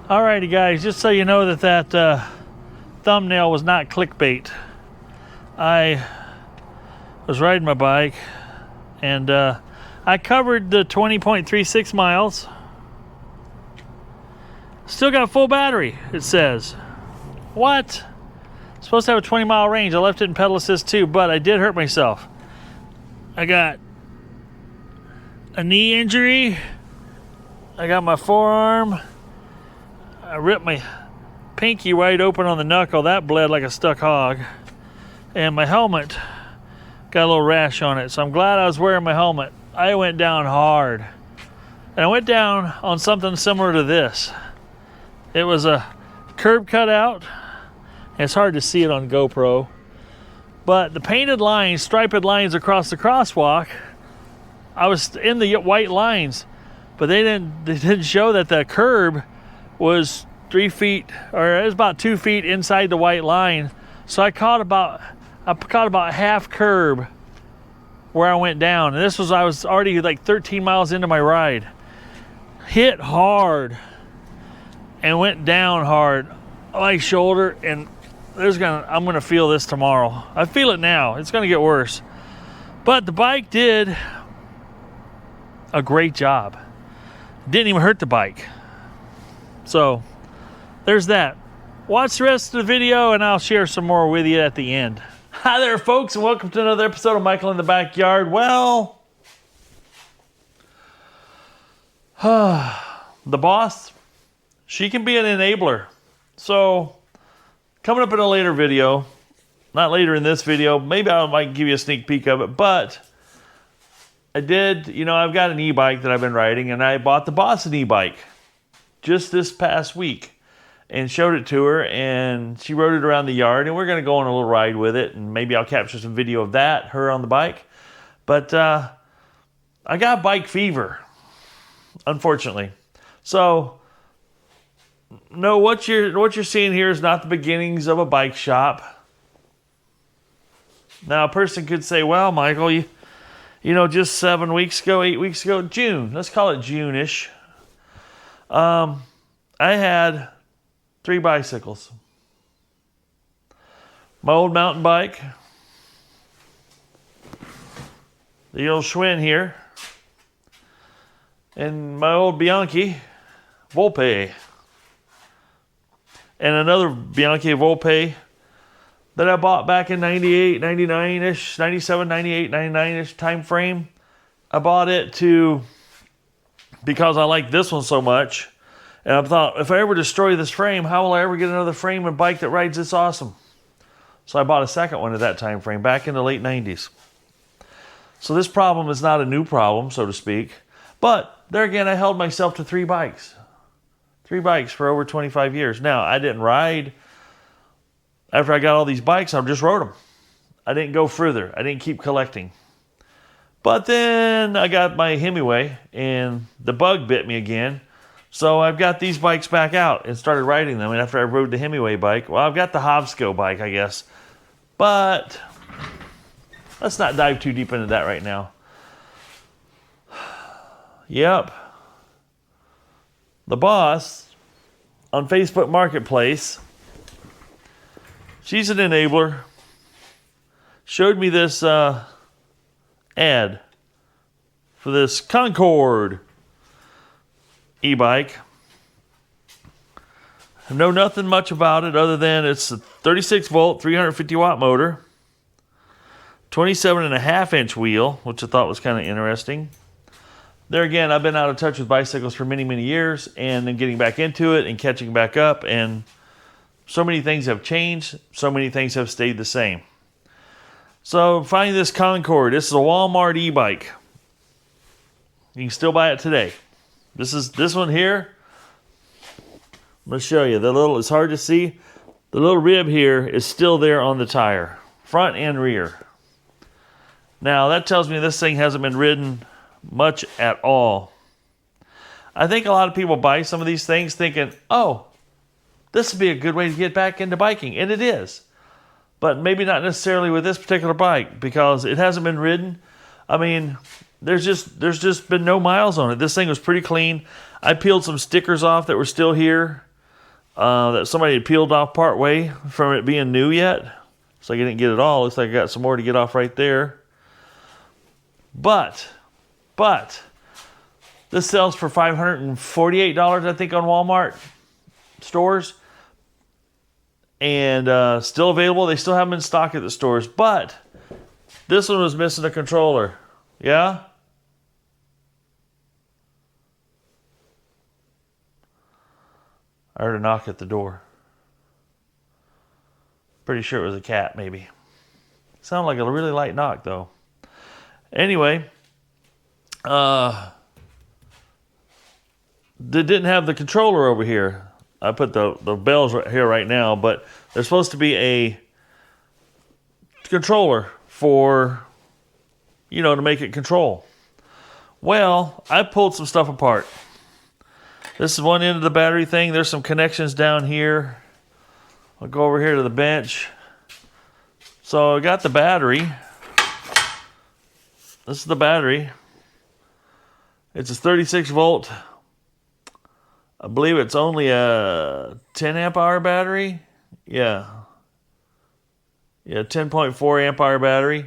Alrighty guys, just so you know that thumbnail was not clickbait. I was riding my bike and I covered the 20.36 miles. Still got a full battery, it says. What? Supposed to have a 20-mile range. I left it in pedal assist too, but I did hurt myself. I got a knee injury. I got my forearm. I ripped my pinky wide open on the knuckle. That bled like a stuck hog. And my helmet got a little rash on it. So I'm glad I was wearing my helmet. I went down hard. And I went down on something similar to this. It was a curb cutout. It's hard to see it on GoPro. But the painted lines, striped lines across the crosswalk, I was in the white lines. But they didn't show that the curb was 3 feet, or it was about 2 feet inside the white line. So I caught about half curb where I went down. And I was already like 13 miles into my ride. Hit hard and went down hard. My shoulder, and I'm gonna feel this tomorrow. I feel it now. It's gonna get worse. But the bike did a great job. Didn't even hurt the bike. So there's that. Watch the rest of the video and I'll share some more with you at the end. Hi there folks, and welcome to another episode of Michael in the Backyard. Well, the boss, she can be an enabler. So coming up in a later video, not later in this video, maybe I might give you a sneak peek of it, but I did, I've got an e-bike that I've been riding, and I bought the boss an e-bike just this past week and showed it to her, and she rode it around the yard, and we're going to go on a little ride with it, and maybe I'll capture some video of that, her on the bike. But I got bike fever, unfortunately. So no, what you're seeing here is not the beginnings of a bike shop. Now a person could say, well, Michael, you just 7 weeks ago, 8 weeks ago, June, let's call it June-ish. I had 3 bicycles. My old mountain bike, the old Schwinn here, and my old Bianchi Volpe, and another Bianchi Volpe that I bought back in 98, 99-ish, 97, 98, 99-ish time frame. I bought it because I like this one so much. And I thought, if I ever destroy this frame, how will I ever get another frame and bike that rides this awesome? So I bought a second one at that time frame, back in the late 90s. So this problem is not a new problem, so to speak. But there again, I held myself to 3 bikes. 3 bikes for over 25 years. Now, I didn't ride. After I got all these bikes, I just rode them. I didn't go further. I didn't keep collecting. But then I got my Hemingway, and the bug bit me again. So I've got these bikes back out and started riding them. And after I rode the Hemingway bike, well, I've got the Hobsco bike, I guess. But let's not dive too deep into that right now. Yep. The boss on Facebook Marketplace, she's an enabler, showed me this ad for this Concord e-bike. I know nothing much about it other than it's a 36 volt, 350 watt motor, 27.5-inch wheel, which I thought was kind of interesting. There again, I've been out of touch with bicycles for many, many years, and then getting back into it and catching back up, and so many things have changed, so many things have stayed the same. So finding this Concord, this is a Walmart e-bike. You can still buy it today. This one here. I'm going to show you. It's hard to see. The little rib here is still there on the tire, front and rear. Now that tells me this thing hasn't been ridden much at all. I think a lot of people buy some of these things thinking, oh, this would be a good way to get back into biking, and it is. But maybe not necessarily with this particular bike because it hasn't been ridden. I mean, there's just been no miles on it. This thing was pretty clean. I peeled some stickers off that were still here that somebody had peeled off part way from it being new yet. So I didn't get it all. Looks like I got some more to get off right there. But this sells for $548, I think, on Walmart stores. And still available. They still have them in stock at the stores. But this one was missing a controller. Yeah? I heard a knock at the door. Pretty sure it was a cat, maybe. Sounded like a really light knock, though. Anyway, they didn't have the controller over here. I put the bells right here right now, but there's supposed to be a controller for, you know, to make it control. Well, I pulled some stuff apart. This is one end of the battery thing. There's some connections down here. I'll go over here to the bench. So I got the battery. This is the battery. It's a 36 volt. I believe it's only a 10 amp hour battery. Yeah, 10.4 amp hour battery.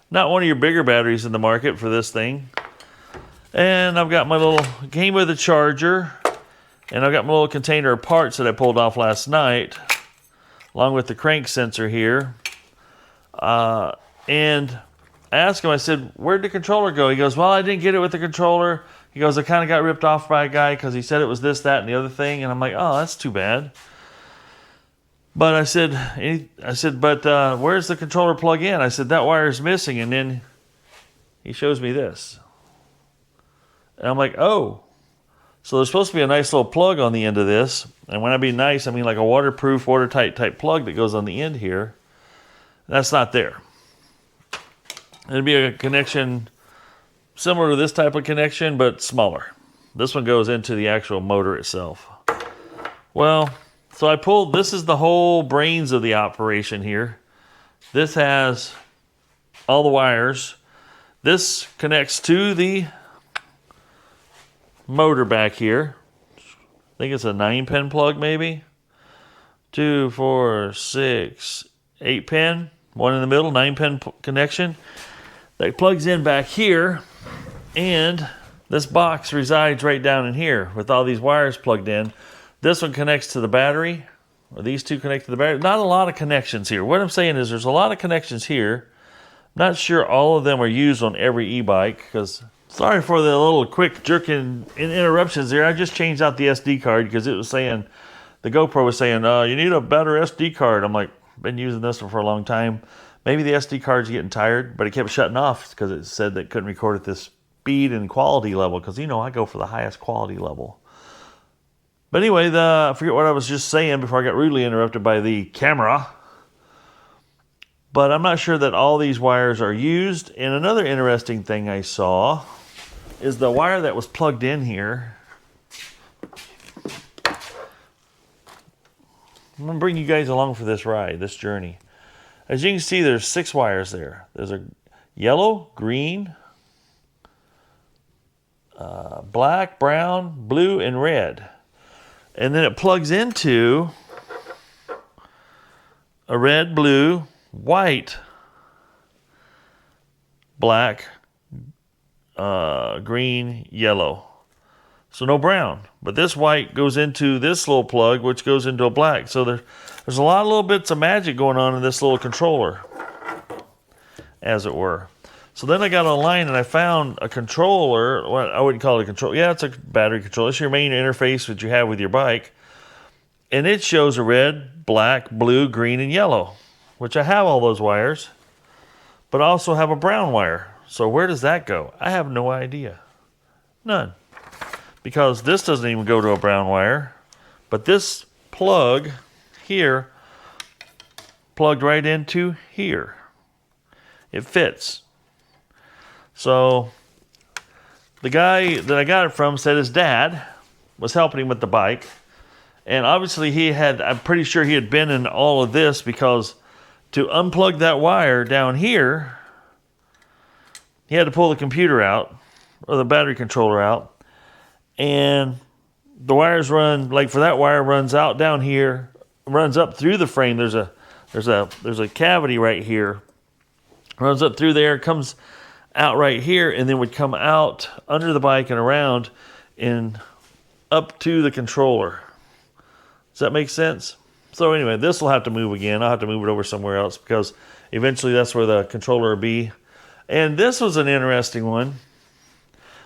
Not one of your bigger batteries in the market for this thing. And I've got my little, came with a charger, and I've got my little container of parts that I pulled off last night, along with the crank sensor here. And I asked him, I said, where'd the controller go? He goes, well, I didn't get it with the controller. He goes, I kind of got ripped off by a guy because he said it was this, that, and the other thing. And I'm like, oh, that's too bad. But I said, where's the controller plug in? I said, that wire's missing. And then he shows me this. And I'm like, oh. So there's supposed to be a nice little plug on the end of this. And when I mean nice, I mean like a waterproof, watertight type plug that goes on the end here. That's not there. It'd be a connection similar to this type of connection, but smaller. This one goes into the actual motor itself. Well, so I pulled, this is the whole brains of the operation here. This has all the wires. This connects to the motor back here. I think it's a 9-pin plug maybe. 2, 4, 6, 8 pin. One in the middle, 9-pin connection. That plugs in back here. And this box resides right down in here with all these wires plugged in. This one connects to the battery. Or these two connect to the battery. Not a lot of connections here. What I'm saying is there's a lot of connections here. I'm not sure all of them are used on every e-bike because... Sorry for the little quick jerking interruptions there. I just changed out the SD card because it was saying, the GoPro was saying, you need a better SD card. I'm like, been using this one for a long time. Maybe the SD card's getting tired, but it kept shutting off because it said that it couldn't record at this speed and quality level because, you know, I go for the highest quality level. But anyway, I forget what I was just saying before I got rudely interrupted by the camera. But I'm not sure that all these wires are used. And another interesting thing I saw is the wire that was plugged in here. I'm going to bring you guys along for this ride, this journey. As you can see, there's 6 wires there. There's a yellow, green, black, brown, blue, and red. And then it plugs into a red, blue, white, black, green, yellow. So no brown. But this white goes into this little plug, which goes into a black. So there's a lot of little bits of magic going on in this little controller, as it were. So then I got online and I found a controller. Well, I wouldn't call it a controller. Yeah, it's a battery controller. It's your main interface that you have with your bike. And it shows a red, black, blue, green, and yellow, which I have all those wires, but I also have a brown wire. So where does that go? I have no idea. None. Because this doesn't even go to a brown wire, but this plug here plugged right into here. It fits. So the guy that I got it from said his dad was helping him with the bike. And obviously I'm pretty sure he had been in all of this because to unplug that wire down here, he had to pull the computer out or the battery controller out and the wires run, like for that wire runs out down here, runs up through the frame. There's a cavity right here. Runs up through there, comes out right here, and then would come out under the bike and around and up to the controller. Does that make sense? So anyway, this will have to move again. I'll have to move it over somewhere else because eventually that's where the controller will be. And this was an interesting one.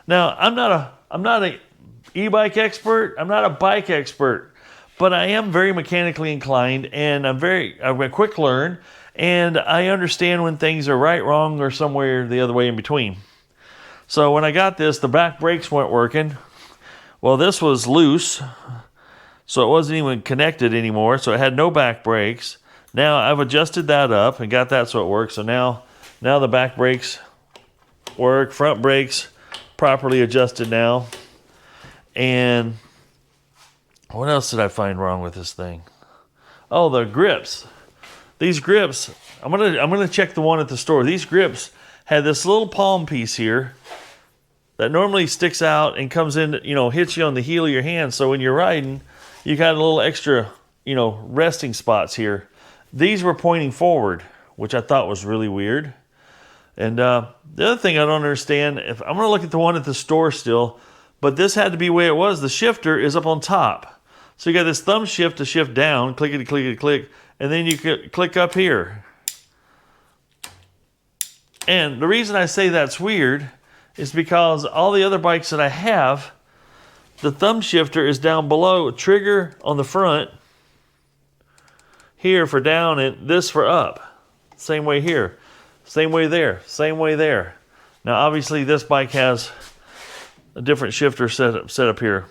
Now, I'm not a e-bike expert. I'm not a bike expert, but I am very mechanically inclined, and I'm a quick learn, and I understand when things are right, wrong, or somewhere the other way in between. So when I got this, the back brakes weren't working. Well, this was loose, so it wasn't even connected anymore, so it had no back brakes. Now I've adjusted that up and got that so it works. So now the back brakes work, front brakes properly adjusted now. And what else did I find wrong with this thing? Oh, the grips. These grips, I'm gonna check the one at the store. These grips had this little palm piece here that normally sticks out and comes in, hits you on the heel of your hand. So when you're riding, you got a little extra, resting spots here. These were pointing forward, which I thought was really weird. And the other thing I don't understand, if I'm gonna look at the one at the store still, but this had to be the way it was. The shifter is up on top. So you got this thumb shift to shift down, clickety, clickety, click, and then you could click up here. And the reason I say that's weird is because all the other bikes that I have, the thumb shifter is down below, trigger on the front, here for down and this for up. Same way here, same way there, same way there. Now obviously this bike has a different shifter set up here.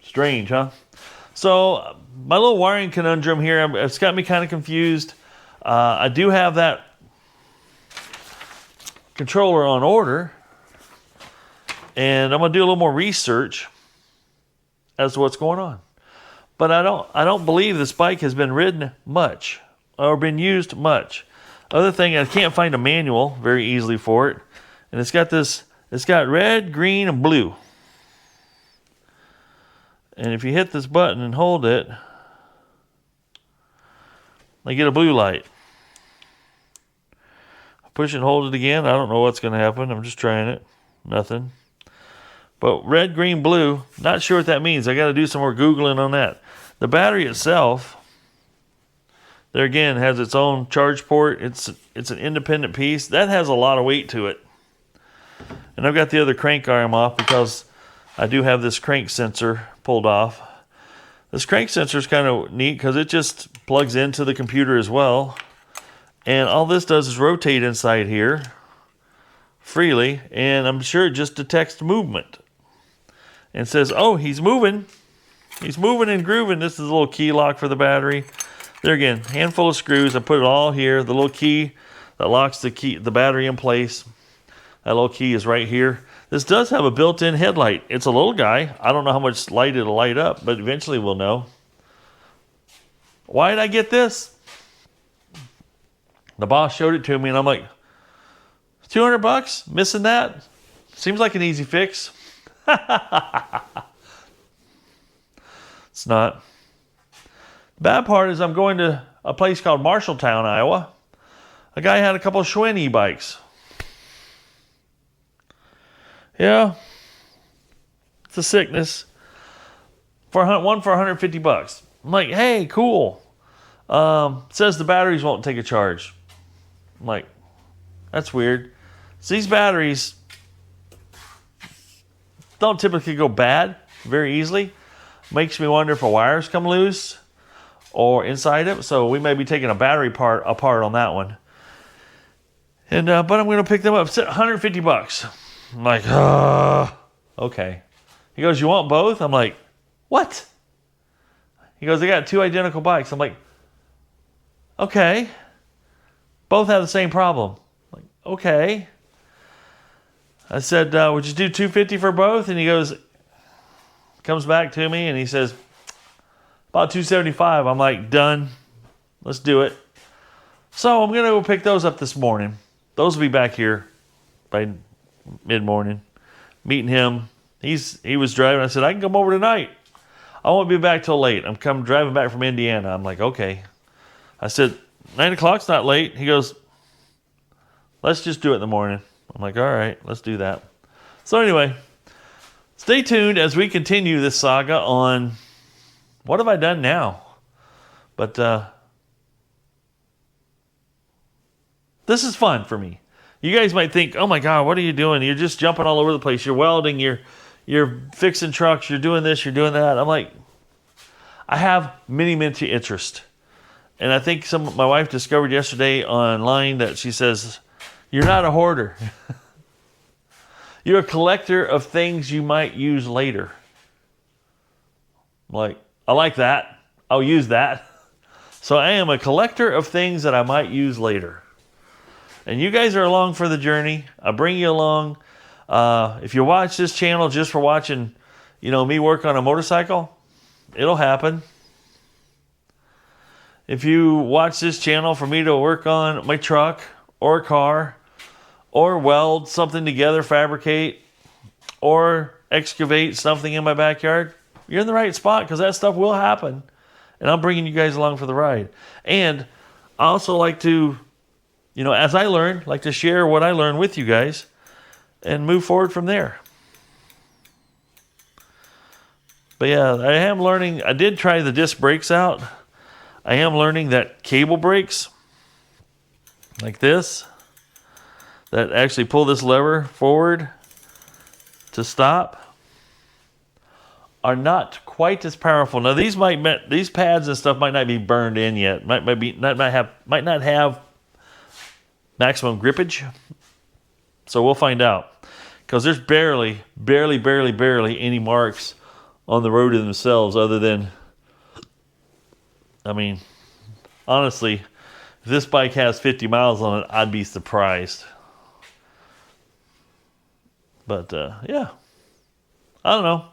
Strange, huh? So my little wiring conundrum here, it's got me kind of confused. I do have that controller on order, and I'm gonna do a little more research as to what's going on. But I don't believe this bike has been ridden much or been used much. Other thing, I can't find a manual very easily for it, and it's got red, green, and blue. And if you hit this button and hold it, I get a blue light. Push and hold it again. I don't know what's going to happen. I'm just trying it. Nothing. But red, green, blue, not sure what that means. I got to do some more Googling on that. The battery itself, there again, has its own charge port. It's an independent piece. That has a lot of weight to it. And I've got the other crank arm off because I do have this crank sensor pulled off. This crank sensor is kind of neat because it just plugs into the computer as well. And all this does is rotate inside here freely, and I'm sure it just detects movement and says, oh, he's moving. He's moving and grooving. This is a little key lock for the battery. There again, handful of screws. I put it all here. The little key that locks the battery in place. That little key is right here. This does have a built-in headlight. It's a little guy. I don't know how much light it'll light up, but eventually we'll know. Why did I get this? The boss showed it to me, and I'm like, $200? Missing that? Seems like an easy fix. It's not. The bad part is I'm going to a place called Marshalltown, Iowa. A guy had a couple of Schwinn e-bikes. Yeah, it's a sickness. One for $150. I'm like, hey, cool. Says the batteries won't take a charge. I'm like, that's weird. So these batteries don't typically go bad very easily. Makes me wonder if a wire's come loose or inside it. So we may be taking a battery part apart on that one. And but I'm going to pick them up. It's $150. I'm like, okay. He goes, you want both? I'm like, what? He goes, they got two identical bikes. I'm like, okay. Both have the same problem. I'm like, okay. I said, would you do $250 for both? And he goes, comes back to me and he says, about $275. I'm like, done. Let's do it. So I'm going to go pick those up this morning. Those will be back here by mid-morning. Meeting him he was driving. I said, I can come over tonight. I won't be back till late. I'm driving back from Indiana. I'm like, okay. I said, 9 o'clock's not late. He goes, let's just do it in the morning. I'm like, all right, let's do that. So anyway, stay tuned as we continue this saga on what have I done now. But this is fun for me. You guys might think, oh my God, what are you doing? You're just jumping all over the place. You're welding, you're fixing trucks, you're doing this, you're doing that. I'm like, I have many interests. And I think my wife discovered yesterday online that she says, you're not a hoarder. You're a collector of things you might use later. I'm like, I like that. I'll use that. So I am a collector of things that I might use later. And you guys are along for the journey. I bring you along. If you watch this channel just for watching, me work on a motorcycle, it'll happen. If you watch this channel for me to work on my truck or car or weld something together, fabricate, or excavate something in my backyard, you're in the right spot because that stuff will happen. And I'm bringing you guys along for the ride. And I also like to, as I learn, like to share what I learn with you guys and move forward from there. But yeah, I am learning. I did try the disc brakes out. I am learning that cable brakes, like this, that actually pull this lever forward to stop, are not quite as powerful. Now these pads and stuff might not be burned in yet. Might not have maximum grippage. So we'll find out. Because there's barely any marks on the rotor themselves other than, honestly, if this bike has 50 miles on it, I'd be surprised. But, yeah. I don't know.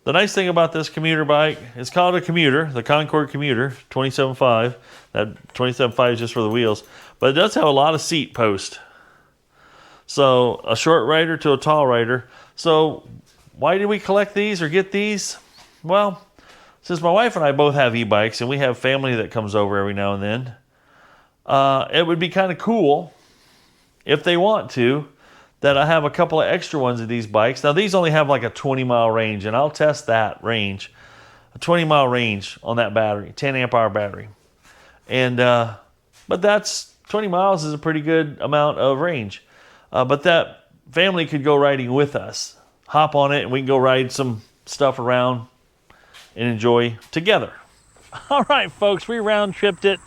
The nice thing about this commuter bike, it's called a commuter, the Concord Commuter, 27.5. That 27.5 is just for the wheels. But it does have a lot of seat post. So, a short rider to a tall rider. So, why did we collect these or get these? Well, since my wife and I both have e-bikes and we have family that comes over every now and then, it would be kind of cool, if they want to, that I have a couple of extra ones of these bikes. Now, these only have like a 20-mile range, and I'll test that range. A 20-mile range on that battery, 10 amp hour battery. And, but that's 20 miles is a pretty good amount of range. But that family could go riding with us. Hop on it, and we can go ride some stuff around and enjoy together. All right, folks, we round-tripped it.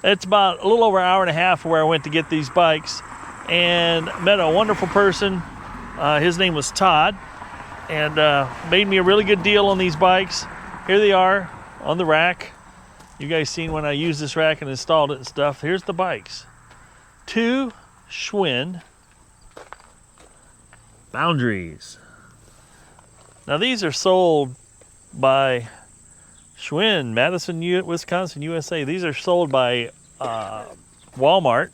It's about a little over an hour and a half where I went to get these bikes. And met a wonderful person. His name was Todd, and made me a really good deal on these bikes. Here they are on the rack. You guys seen when I used this rack and installed it and stuff. Here's the bikes. 2 Schwinn Boundaries. Now these are sold by Schwinn, Madison, Wisconsin, USA. These are sold by Walmart,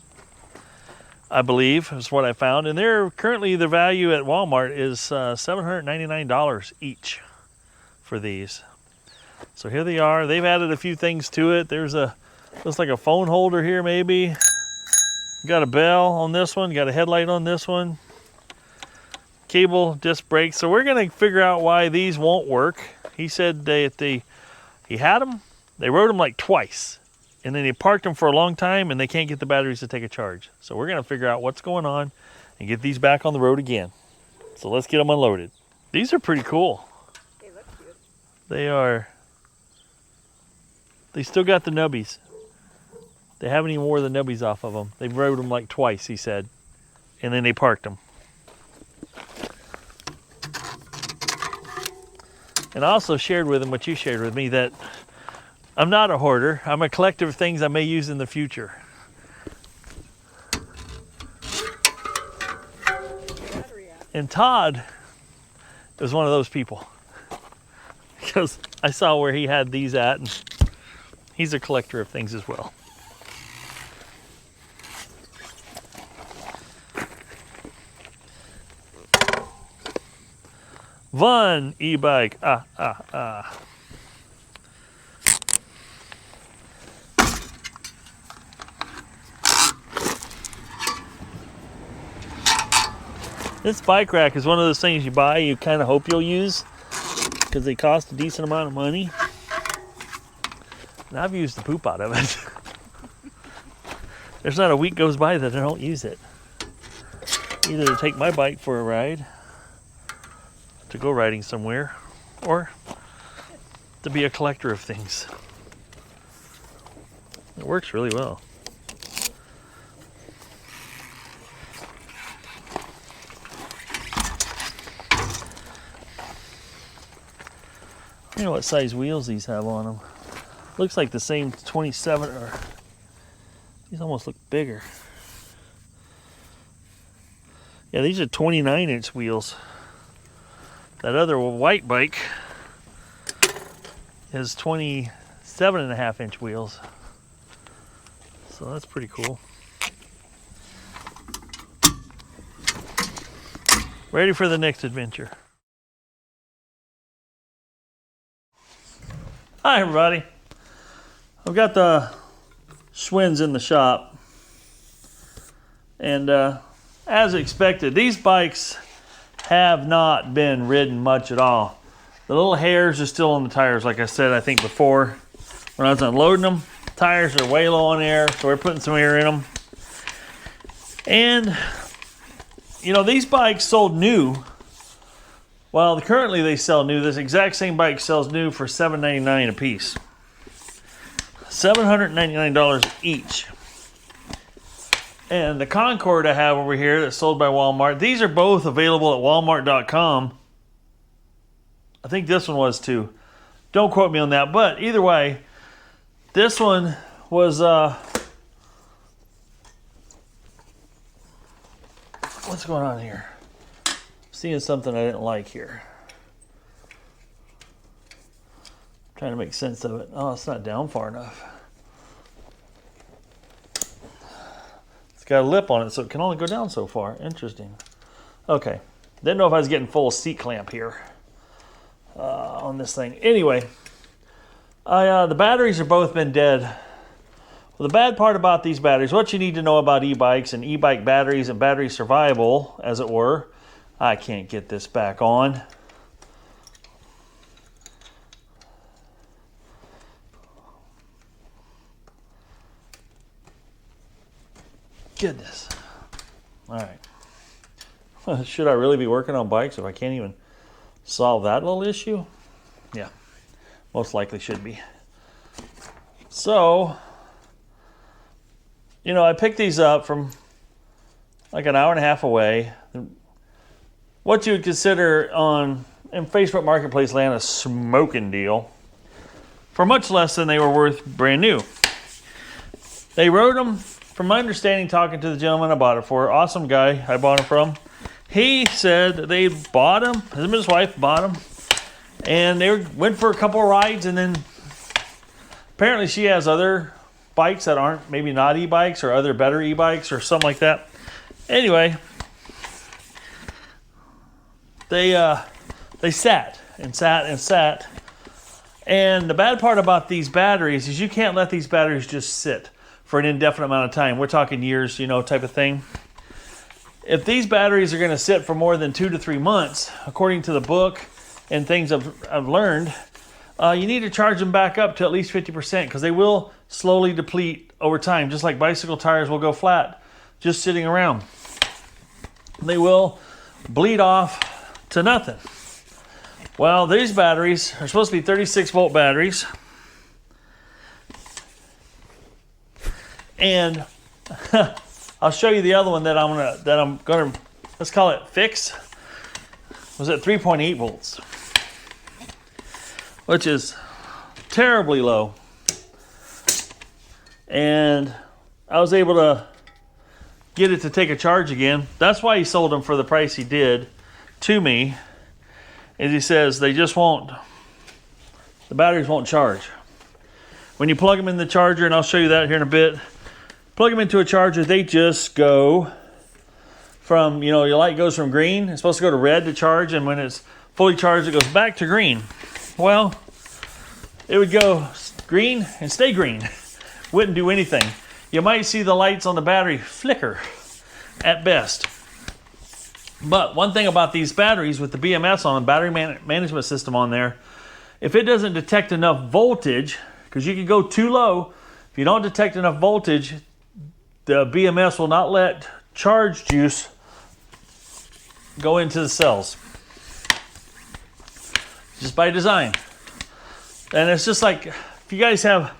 I believe, is what I found. And they're currently, the value at Walmart is $799 each for these. So here they are. They've added a few things to it. There's looks like a phone holder here maybe. Got a bell on this one. Got a headlight on this one. Cable disc brakes. So we're going to figure out why these won't work. He said he had them. They rode them like twice. And then they parked them for a long time, and they can't get the batteries to take a charge. So we're going to figure out what's going on and get these back on the road again. So let's get them unloaded. These are pretty cool. They look cute. They are. They still got the nubbies. They haven't even wore the nubbies off of them. They've rode them like twice, he said. And then they parked them. And I also shared with him what you shared with me, that I'm not a hoarder. I'm a collector of things I may use in the future. And Todd was one of those people. Because I saw where he had these at, and he's a collector of things as well. One e-bike. This bike rack is one of those things you buy, you kind of hope you'll use because they cost a decent amount of money. And I've used the poop out of it. There's not a week goes by that I don't use it. Either to take my bike for a ride, to go riding somewhere, or to be a collector of things. It works really well. I don't know what size wheels these have on them. Looks like the same 27, or these almost look bigger. Yeah, these are 29-inch wheels. That other white bike is 27.5-inch wheels. So that's pretty cool. Ready for the next adventure. Hi everybody. I've got the Schwinn's in the shop. And as expected, these bikes have not been ridden much at all. The little hairs are still on the tires, like I said, I think before. When I was unloading them, tires are way low on air, so we're putting some air in them. And, you know, these bikes sold new. Well, currently they sell new. This exact same bike sells new for $7.99 a piece. $799 each. And the Concord I have over here that's sold by Walmart, these are both available at walmart.com. I think this one was too. Don't quote me on that, but either way, this one was, what's going on here? I'm seeing something I didn't like here. I'm trying to make sense of it. Oh, it's not down far enough. It's got a lip on it, so it can only go down so far. Interesting. Okay. Didn't know if I was getting full seat clamp here on this thing. Anyway, the batteries have both been dead. Well, the bad part about these batteries, what you need to know about e-bikes and e-bike batteries and battery survival, as it were. I can't get this back on. Goodness. All right. Should I really be working on bikes if I can't even solve that little issue? Yeah, most likely should be. So, you know, I picked these up from like an hour and a half away. What you would consider in Facebook Marketplace land a smoking deal for much less than they were worth brand new. They wrote them. From my understanding, talking to the gentleman I bought it for, awesome guy I bought it from, he said that they bought him, him and his wife bought him, and they went for a couple of rides, and then apparently she has other bikes that aren't, maybe not e-bikes, or other better e-bikes, or something like that. Anyway, they sat and sat and sat, and the bad part about these batteries is you can't let these batteries just sit for an indefinite amount of time. We're talking years, you know, type of thing. If these batteries are going to sit for more than 2 to 3 months, according to the book and things I've learned, you need to charge them back up to at least 50% because they will slowly deplete over time, just like bicycle tires will go flat just sitting around. They will bleed off to nothing. Well, these batteries are supposed to be 36-volt batteries. And I'll show you the other one that I'm gonna let's call it fix. Was at 3.8 volts, which is terribly low. And I was able to get it to take a charge again. That's why he sold them for the price he did to me. As he says, they just won't. The batteries won't charge when you plug them in the charger, and I'll show you that here in a bit. Plug them into a charger, they just go from, you know, your light goes from green, it's supposed to go to red to charge, and when it's fully charged, it goes back to green. Well, it would go green and stay green. Wouldn't do anything. You might see the lights on the battery flicker at best. But one thing about these batteries with the BMS on, the battery management system on there, if it doesn't detect enough voltage, because you can go too low, if you don't detect enough voltage, the BMS will not let charge juice go into the cells. Just by design. And it's just like, if you guys have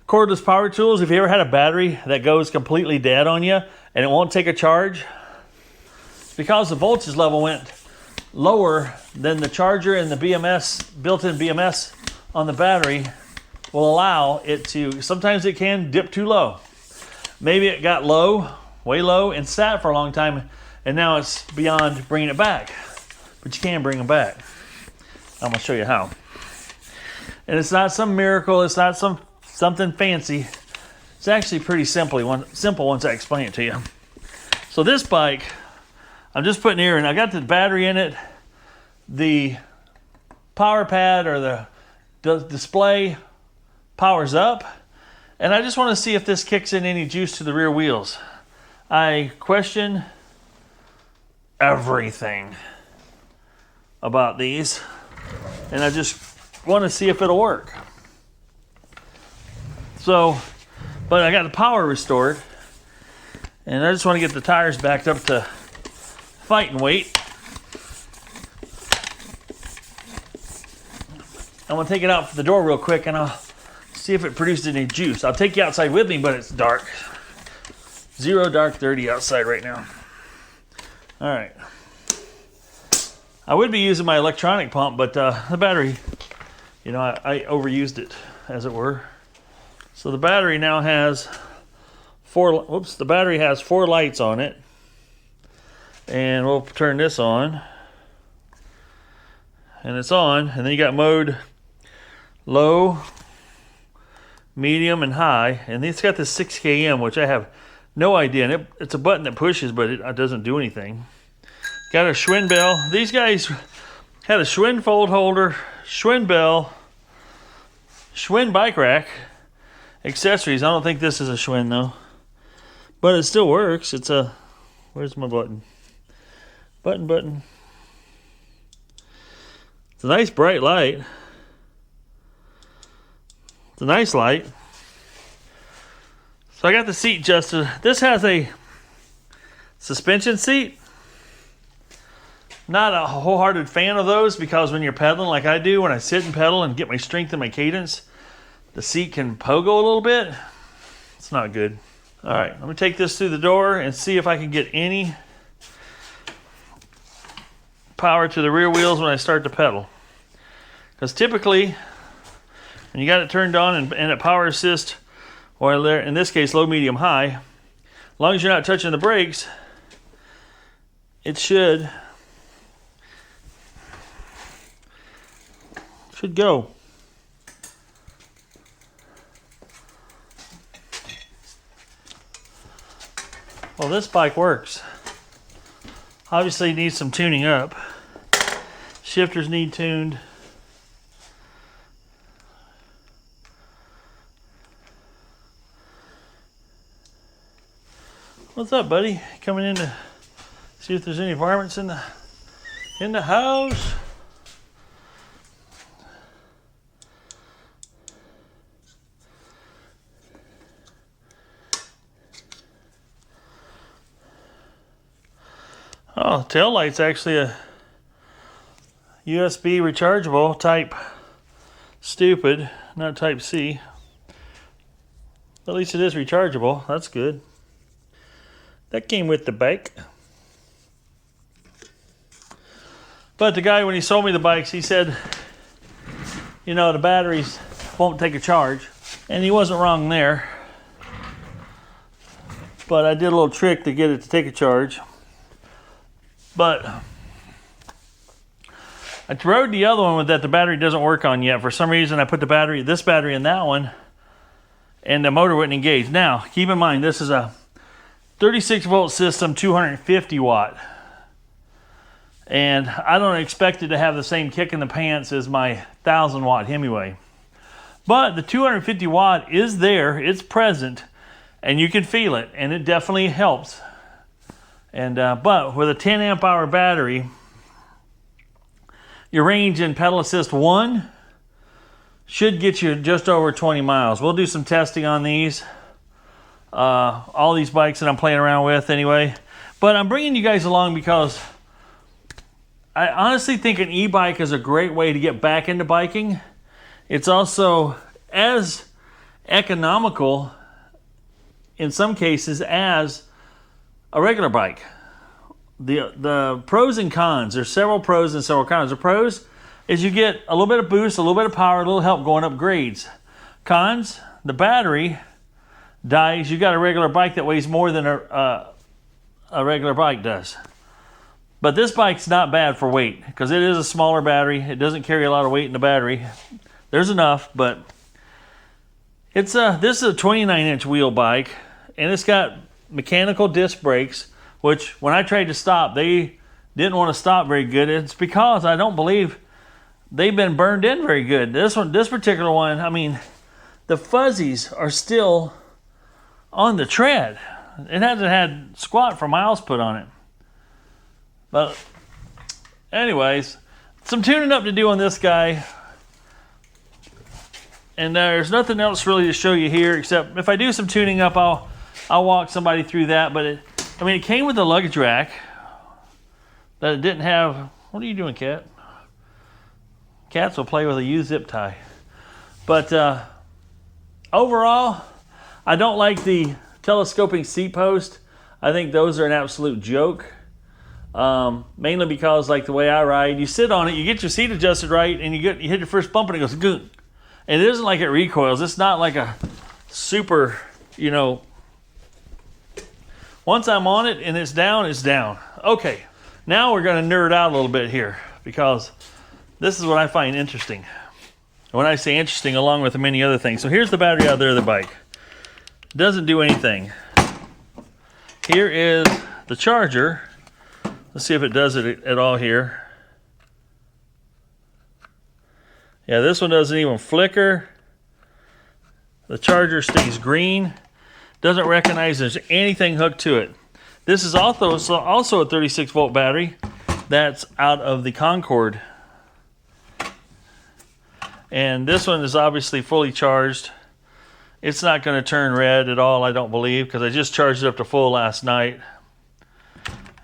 cordless power tools, if you ever had a battery that goes completely dead on you and it won't take a charge, it's because the voltage level went lower than the charger, and the BMS, built-in BMS on the battery will allow it to, sometimes it can dip too low. Maybe it got low, way low, and sat for a long time, and now it's beyond bringing it back. But you can bring them back. I'm going to show you how. And it's not some miracle, it's not something fancy. It's actually pretty simple once I explain it to you. So this bike, I'm just putting here, and I got the battery in it, the power pad or the display powers up, and I just want to see if this kicks in any juice to the rear wheels. I question everything about these, and I just want to see if it'll work. So, but I got the power restored, and I just want to get the tires backed up to fighting weight. I'm going to take it out for the door real quick, and I'll see if it produced any juice. I'll take you outside with me, but it's dark. 0 dark 30 outside right now. All right. I would be using my electronic pump, but the battery, you know, I overused it, as it were. So the battery now has the battery has 4 lights on it. And we'll turn this on. And it's on. And then you got mode low, medium, and high. And it's got this 6 km, which I have no idea. And it's a button that pushes, but it doesn't do anything. Got a Schwinn bell. These guys had a Schwinn fold holder, Schwinn bell, Schwinn bike rack, accessories. I don't think this is a Schwinn though, but it still works. It's a, where's my button? Button. It's a nice bright light. It's a nice light. So I got the seat adjusted. This has a suspension seat. Not a wholehearted fan of those, because when you're pedaling like I do, when I sit and pedal and get my strength and my cadence, the seat can pogo a little bit. It's not good. All right, let me take this through the door and see if I can get any power to the rear wheels when I start to pedal. Because typically, when you got it turned on and at power assist, or in this case low, medium, high, as long as you're not touching the brakes, it should go. Well, this bike works. Obviously it needs some tuning up. Shifters need tuned. What's up, buddy? Coming in to see if there's any varmints in the house. Oh, tail light's actually a USB rechargeable type stupid, not type C. At least it is rechargeable. That's good. That came with the bike. But the guy, when he sold me the bikes, he said, you know, the batteries won't take a charge. And he wasn't wrong there. But I did a little trick to get it to take a charge. But I rode the other one with that the battery doesn't work on yet. For some reason, I put this battery in that one, and the motor wouldn't engage. Now, keep in mind, this is a 36 volt system, 250 watt. And I don't expect it to have the same kick in the pants as my 1000 watt Hemingway. But the 250 watt is there, it's present, and you can feel it, and it definitely helps. And but with a 10 amp hour battery, your range in pedal assist 1 should get you just over 20 miles. We'll do some testing on these, all these bikes that I'm playing around with anyway. But I'm bringing you guys along because I honestly think an e-bike is a great way to get back into biking. It's also as economical in some cases as a regular bike. The pros and cons, there's several pros and several cons. The pros is you get a little bit of boost, a little bit of power, a little help going up grades. Cons, the battery dies. You got a regular bike that weighs more than a regular bike does. But this bike's not bad for weight because it is a smaller battery. It doesn't carry a lot of weight in the battery. There's enough, but this is a 29-inch wheel bike, and it's got mechanical disc brakes, which when I tried to stop, they didn't want to stop very good. It's because I don't believe they've been burned in very good. This particular one, I mean, the fuzzies are still on the tread. It hasn't had squat for miles put on it. But anyways, some tuning up to do on this guy. And there's nothing else really to show you here, except if I do some tuning up, I'll walk somebody through that. But it came with a luggage rack that it didn't have. What are you doing, cat? Cats will play with a used zip tie. But overall, I don't like the telescoping seat post. I think those are an absolute joke. Mainly because, like the way I ride, you sit on it, you get your seat adjusted right, and you hit your first bump and it goes goon. And it isn't like it recoils. It's not like a super, once I'm on it and it's down, it's down. Okay, now we're going to nerd out a little bit here because this is what I find interesting. When I say interesting, along with many other things. So here's the battery out there of the bike. It doesn't do anything. Here is the charger. Let's see if it does it at all here. Yeah, this one doesn't even flicker. The charger stays green. Doesn't recognize there's anything hooked to it. This is also a 36 volt battery that's out of the Concord. And this one is obviously fully charged. It's not going to turn red at all, I don't believe, because I just charged it up to full last night.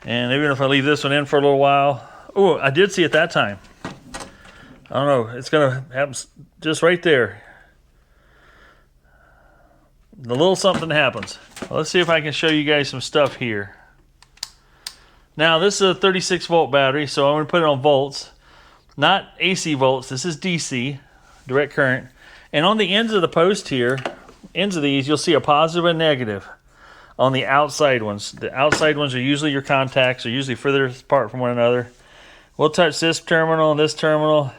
And even if I leave this one in for a little while, oh, I did see it that time. I don't know, it's going to happen just right there. The little something happens. Well, let's see if I can show you guys some stuff here. Now, this is a 36 volt battery, so I'm going to put it on volts. Not AC volts, this is DC, direct current. And on the ends of the post here, ends of these, you'll see a positive and negative on the outside ones. The outside ones are usually your contacts, are usually further apart from one another. We'll touch this terminal and this terminal.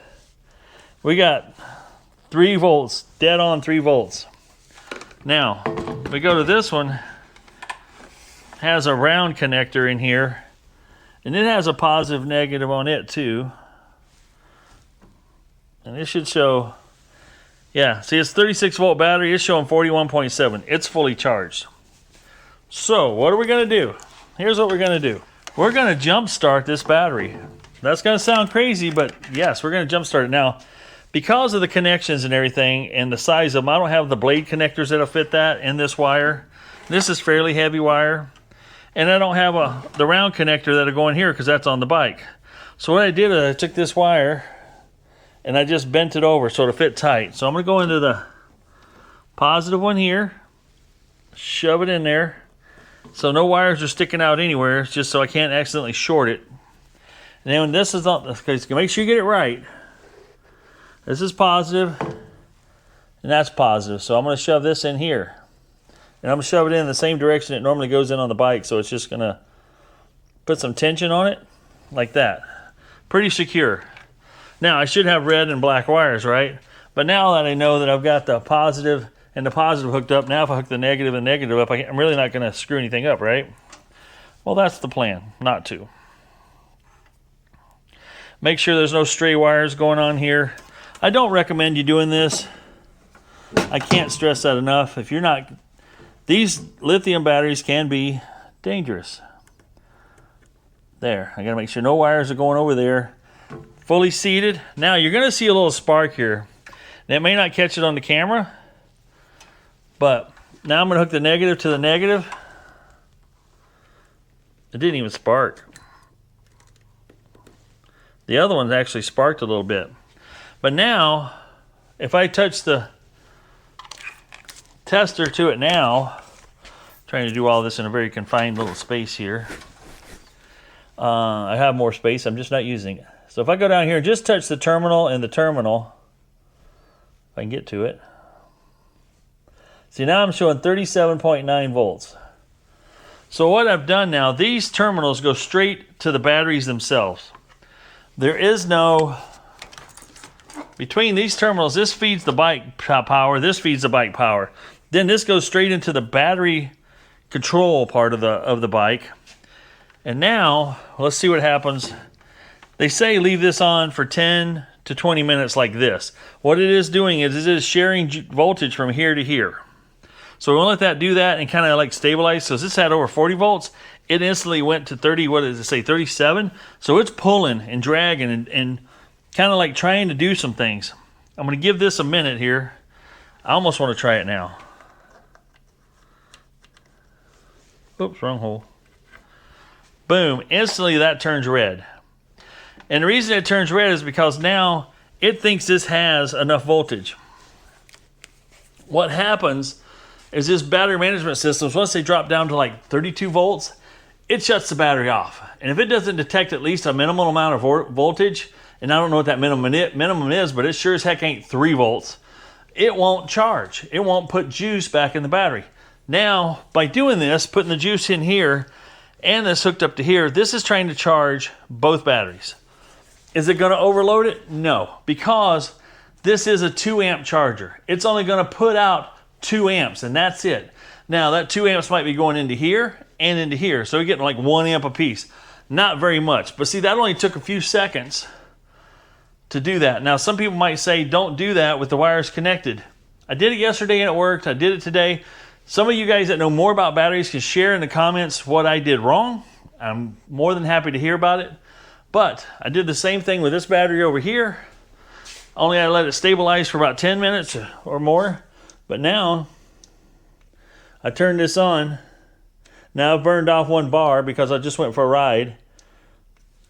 We got 3 volts, dead on 3 volts. Now, we go to this one, has a round connector in here, and it has a positive negative on it too. And it should show, yeah, see it's 36 volt battery, it's showing 41.7. It's fully charged. So, what are we going to do? Here's what we're going to do. We're going to jump start this battery. That's going to sound crazy, but yes, we're going to jump start it. Now, because of the connections and everything and the size of them, I don't have the blade connectors that'll fit that in this wire. This is fairly heavy wire. And I don't have the round connector that'll go in here because that's on the bike. So what I did is I took this wire and I just bent it over so it'll fit tight. So I'm going to go into the positive one here, shove it in there. So no wires are sticking out anywhere. It's just so I can't accidentally short it. And then when this is on, okay, so make sure you get it right. This is positive, and that's positive. So I'm going to shove this in here. And I'm going to shove it in the same direction it normally goes in on the bike. So it's just going to put some tension on it, like that. Pretty secure. Now, I should have red and black wires, right? But now that I know that I've got the positive and the positive hooked up, now if I hook the negative and negative up, I'm really not going to screw anything up, right? Well, that's the plan, not to. Make sure there's no stray wires going on here. I don't recommend you doing this. I can't stress that enough. If you're not, these lithium batteries can be dangerous. There, I gotta make sure no wires are going over there. Fully seated. Now you're gonna see a little spark here. That may not catch it on the camera, but now I'm gonna hook the negative to the negative. It didn't even spark. The other one's actually sparked a little bit. But now, if I touch the tester to it now, trying to do all this in a very confined little space here. I have more space, I'm just not using it. So if I go down here and just touch the terminal and the terminal, if I can get to it. See, now I'm showing 37.9 volts. So what I've done now, these terminals go straight to the batteries themselves. There is no, between these terminals, this feeds the bike power, this feeds the bike power. Then this goes straight into the battery control part of the bike. And now, let's see what happens. They say leave this on for 10 to 20 minutes like this. What it is doing is it is sharing voltage from here to here. So we want to let that do that and kind of like stabilize. So this had over 40 volts. It instantly went to 30, what does it say, 37? So it's pulling and dragging and kind of like trying to do some things. I'm going to give this a minute here. I almost want to try it now. Oops, wrong hole. Boom, instantly that turns red. And the reason it turns red is because now it thinks this has enough voltage. What happens is this battery management system, once they drop down to like 32 volts, it shuts the battery off. And if it doesn't detect at least a minimal amount of voltage, and I don't know what that minimum is, but it sure as heck ain't 3 volts, it won't charge. It won't put juice back in the battery. Now, by doing this, putting the juice in here, and this hooked up to here, this is trying to charge both batteries. Is it going to overload it? No, because this is a 2 amp charger. It's only going to put out 2 amps, and that's it. Now, that 2 amps might be going into here and into here, so you're getting like 1 amp a piece. Not very much, but see, that only took a few seconds to do that. Now, some people might say, don't do that with the wires connected. I did it yesterday and it worked. I did it today. Some of you guys that know more about batteries can share in the comments what I did wrong. I'm more than happy to hear about it. But I did the same thing with this battery over here. Only I let it stabilize for about 10 minutes or more. But now, I turned this on. Now I've burned off 1 bar because I just went for a ride.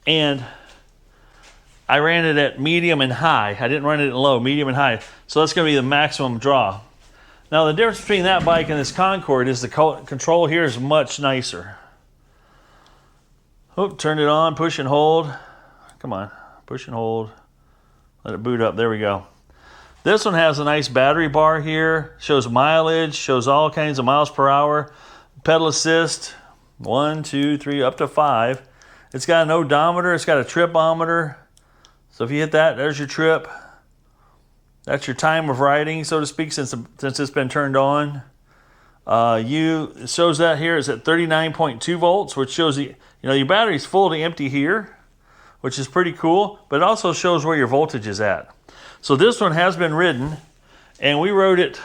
And I ran it at medium and high. I didn't run it at low, medium and high. So that's going to be the maximum draw. Now the difference between that bike and this Concord is the control here is much nicer. Oh, turn it on, push and hold. Come on, push and hold. Let it boot up, there we go. This one has a nice battery bar here, shows mileage, shows all kinds of miles per hour. Pedal assist, 1, 2, 3, up to 5. It's got an odometer, it's got a tripometer. So if you hit that, there's your trip. That's your time of riding, so to speak, since it's been turned on. It shows that here is at 39.2 volts, which shows your battery's full to empty here, which is pretty cool, but it also shows where your voltage is at. So this one has been ridden, and we rode it,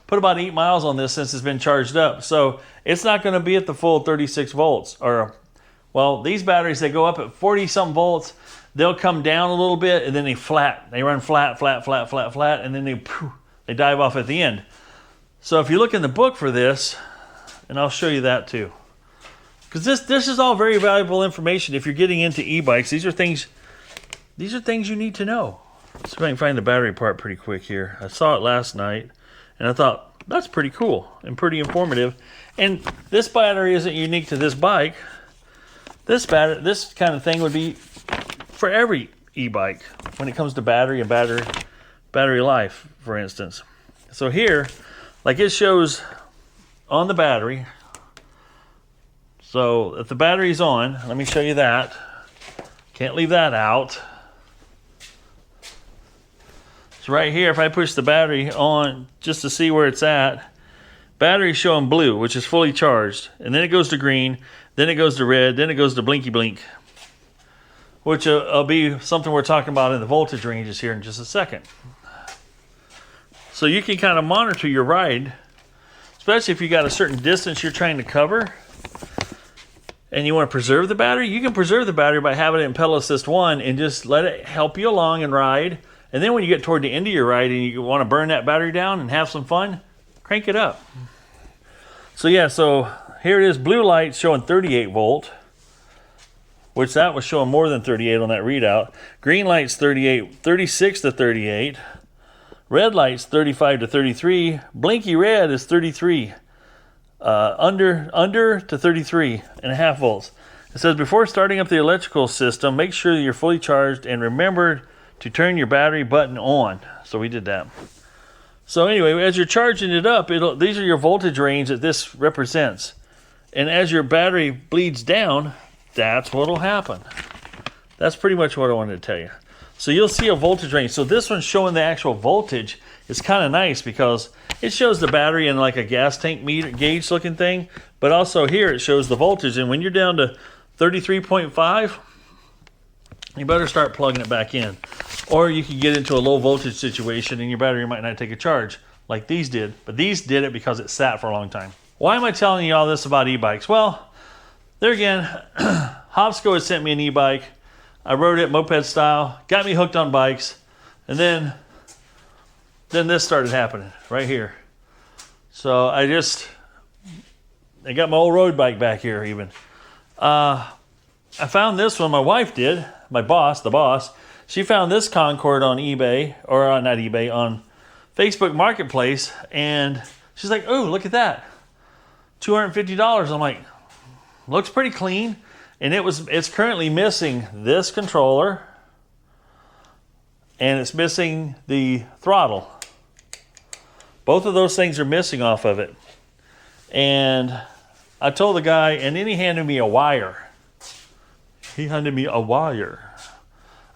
put about 8 miles on this since it's been charged up. So it's not going to be at the full 36 volts. Well, these batteries, they go up at 40-something volts. They'll come down a little bit, and then they run flat, and then they dive off at the end. So if you look in the book for this, and I'll show you that too, because this is all very valuable information if you're getting into e-bikes. These are things you need to know. So if I can find the battery part pretty quick here. I saw it last night, and I thought, that's pretty cool and pretty informative. And this battery isn't unique to this bike. This kind of thing would be for every e-bike when it comes to battery and battery life, for instance. So here, like it shows on the battery. So if the battery's on, let me show you that. Can't leave that out. So right here, if I push the battery on just to see where it's at, battery's showing blue, which is fully charged. And then it goes to green, then it goes to red, then it goes to blinky blink. which will be something we're talking about in the voltage ranges here in just a second. So you can kind of monitor your ride, especially if you got a certain distance you're trying to cover and you want to preserve the battery. You can preserve the battery by having it in pedal assist 1 and just let it help you along and ride. And then when you get toward the end of your ride and you want to burn that battery down and have some fun, crank it up. So yeah, so here it is, blue light showing 38 volt, which that was showing more than 38 on that readout. Green light's 36 to 38. Red light's 35 to 33. Blinky red is 33. Under to 33.5 volts. It says, before starting up the electrical system, make sure that you're fully charged and remember to turn your battery button on. So we did that. So anyway, as you're charging it up, these are your voltage range that this represents. And as your battery bleeds down, that's what will happen. That's pretty much what I wanted to tell you. So you'll see a voltage range. So this one's showing the actual voltage. It's kind of nice because it shows the battery in like a gas tank meter gauge looking thing, but also here it shows the voltage. And when you're down to 33.5, you better start plugging it back in. Or you can get into a low voltage situation and your battery might not take a charge like these did. But these did it because it sat for a long time. Why am I telling you all this about e-bikes? Well, there again, Hopsco had sent me an e-bike. I rode it moped style, got me hooked on bikes, and then this started happening right here. So I got my old road bike back here even. I found this one, my wife did, the boss. She found this Concord on eBay, or not eBay, on Facebook Marketplace, and she's like, oh, look at that. $250. I'm like, looks pretty clean. And it's currently missing this controller, and it's missing the throttle. Both of those things are missing off of it. And I told the guy, and then he handed me a wire.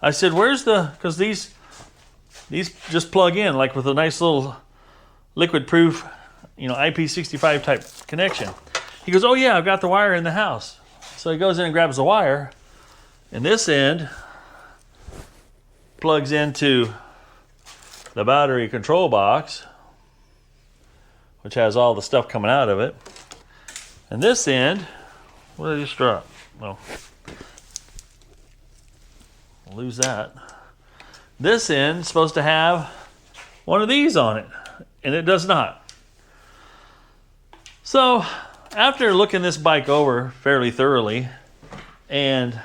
I said, where's because these just plug in like with a nice little liquid proof, IP65 type connection. He goes, oh yeah, I've got the wire in the house. So he goes in and grabs the wire, and this end plugs into the battery control box, which has all the stuff coming out of it. And this end, what did I just drop? Oh, I'll lose that. This end is supposed to have one of these on it, and it does not. So after looking this bike over fairly thoroughly, and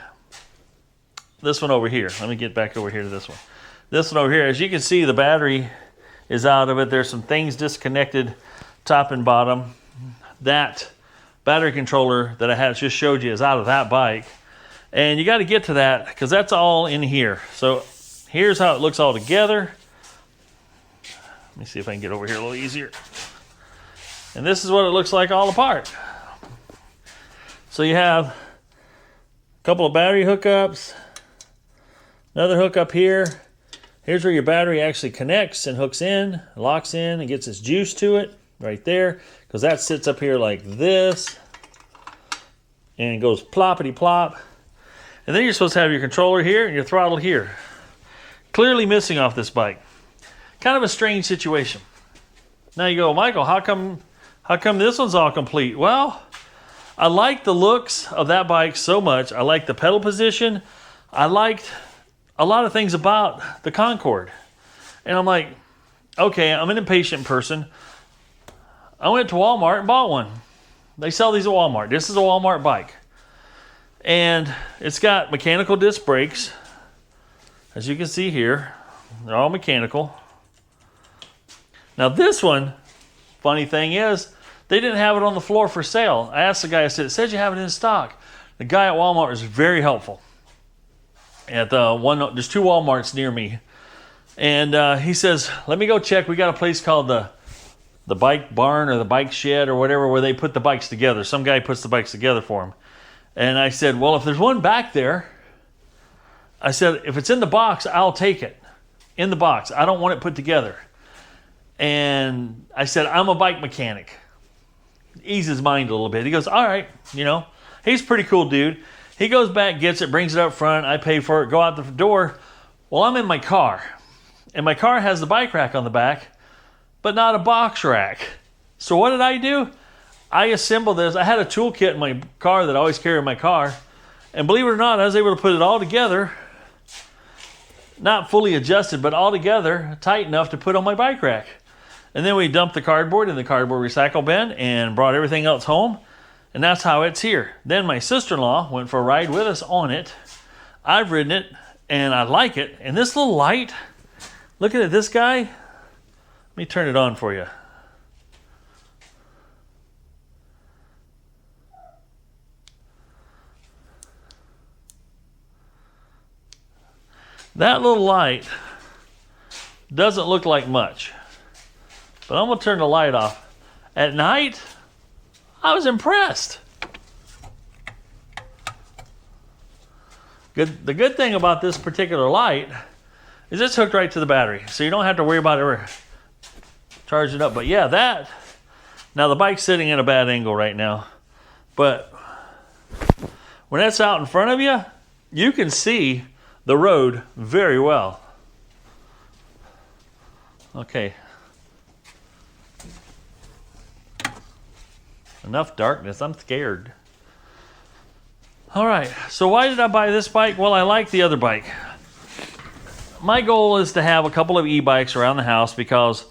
this one over here, let me get back over here to this one. This one over here, as you can see, the battery is out of it. There's some things disconnected top and bottom. That battery controller that I had just showed you is out of that bike. And you got to get to that because that's all in here. So here's how it looks all together. Let me see if I can get over here a little easier. And this is what it looks like all apart. So you have a couple of battery hookups, another hookup here. Here's where your battery actually connects and hooks in, locks in, and gets its juice to it right there, because that sits up here like this and it goes ploppity plop. And then you're supposed to have your controller here and your throttle here. Clearly missing off this bike. Kind of a strange situation. Now you go, Michael, how come this one's all complete? Well, I like the looks of that bike so much. I like the pedal position. I liked a lot of things about the Concord. And I'm like, okay, I'm an impatient person. I went to Walmart and bought one. They sell these at Walmart. This is a Walmart bike. And it's got mechanical disc brakes. As you can see here, they're all mechanical. Now this one, funny thing is, they didn't have it on the floor for sale. I asked the guy, I said, it says you have it in stock. The guy at Walmart was very helpful. At there's two Walmarts near me. And he says, let me go check. We got a place called the Bike Barn or the Bike Shed or whatever, where they put the bikes together. Some guy puts the bikes together for him. And I said, well, if there's one back there, I said, if it's in the box, I'll take it. In the box. I don't want it put together. And I said, I'm a bike mechanic. Ease his mind a little bit. He goes, all right, he's a pretty cool dude. He goes back, gets it, brings it up front. I pay for it, go out the door. Well, I'm in my car, and my car has the bike rack on the back, but not a box rack. So what did I do? I assembled this. I had a toolkit in my car that I always carry in my car, and believe it or not, I was able to put it all together, not fully adjusted, but all together, tight enough to put on my bike rack. And then we dumped the cardboard in the cardboard recycle bin and brought everything else home. And that's how it's here. Then my sister-in-law went for a ride with us on it. I've ridden it, and I like it. And this little light, look at this guy. Let me turn it on for you. That little light doesn't look like much. But I'm going to turn the light off. At night, I was impressed. The good thing about this particular light is it's hooked right to the battery. So you don't have to worry about ever charging it up. But yeah, now the bike's sitting in a bad angle right now. But when that's out in front of you, you can see the road very well. Okay. Enough darkness. I'm scared. All right. So why did I buy this bike? Well, I like the other bike. My goal is to have a couple of e-bikes around the house because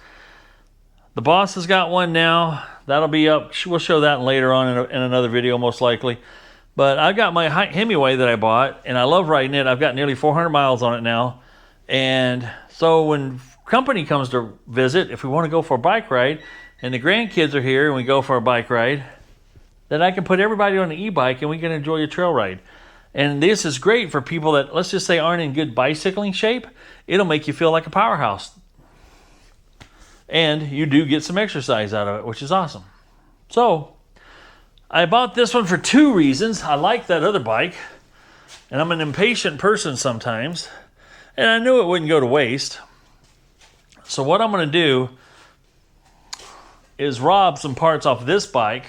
the boss has got one now. That'll be up. We'll show that later on in another video, most likely. But I've got my Hemingway that I bought, and I love riding it. I've got nearly 400 miles on it now. And so when company comes to visit, if we want to go for a bike ride, and the grandkids are here and we go for a bike ride, then I can put everybody on the e-bike and we can enjoy a trail ride. And this is great for people that, let's just say, aren't in good bicycling shape. It'll make you feel like a powerhouse. And you do get some exercise out of it, which is awesome. So I bought this one for 2 reasons. I like that other bike, and I'm an impatient person sometimes, and I knew it wouldn't go to waste. So what I'm going to do is rob some parts off this bike,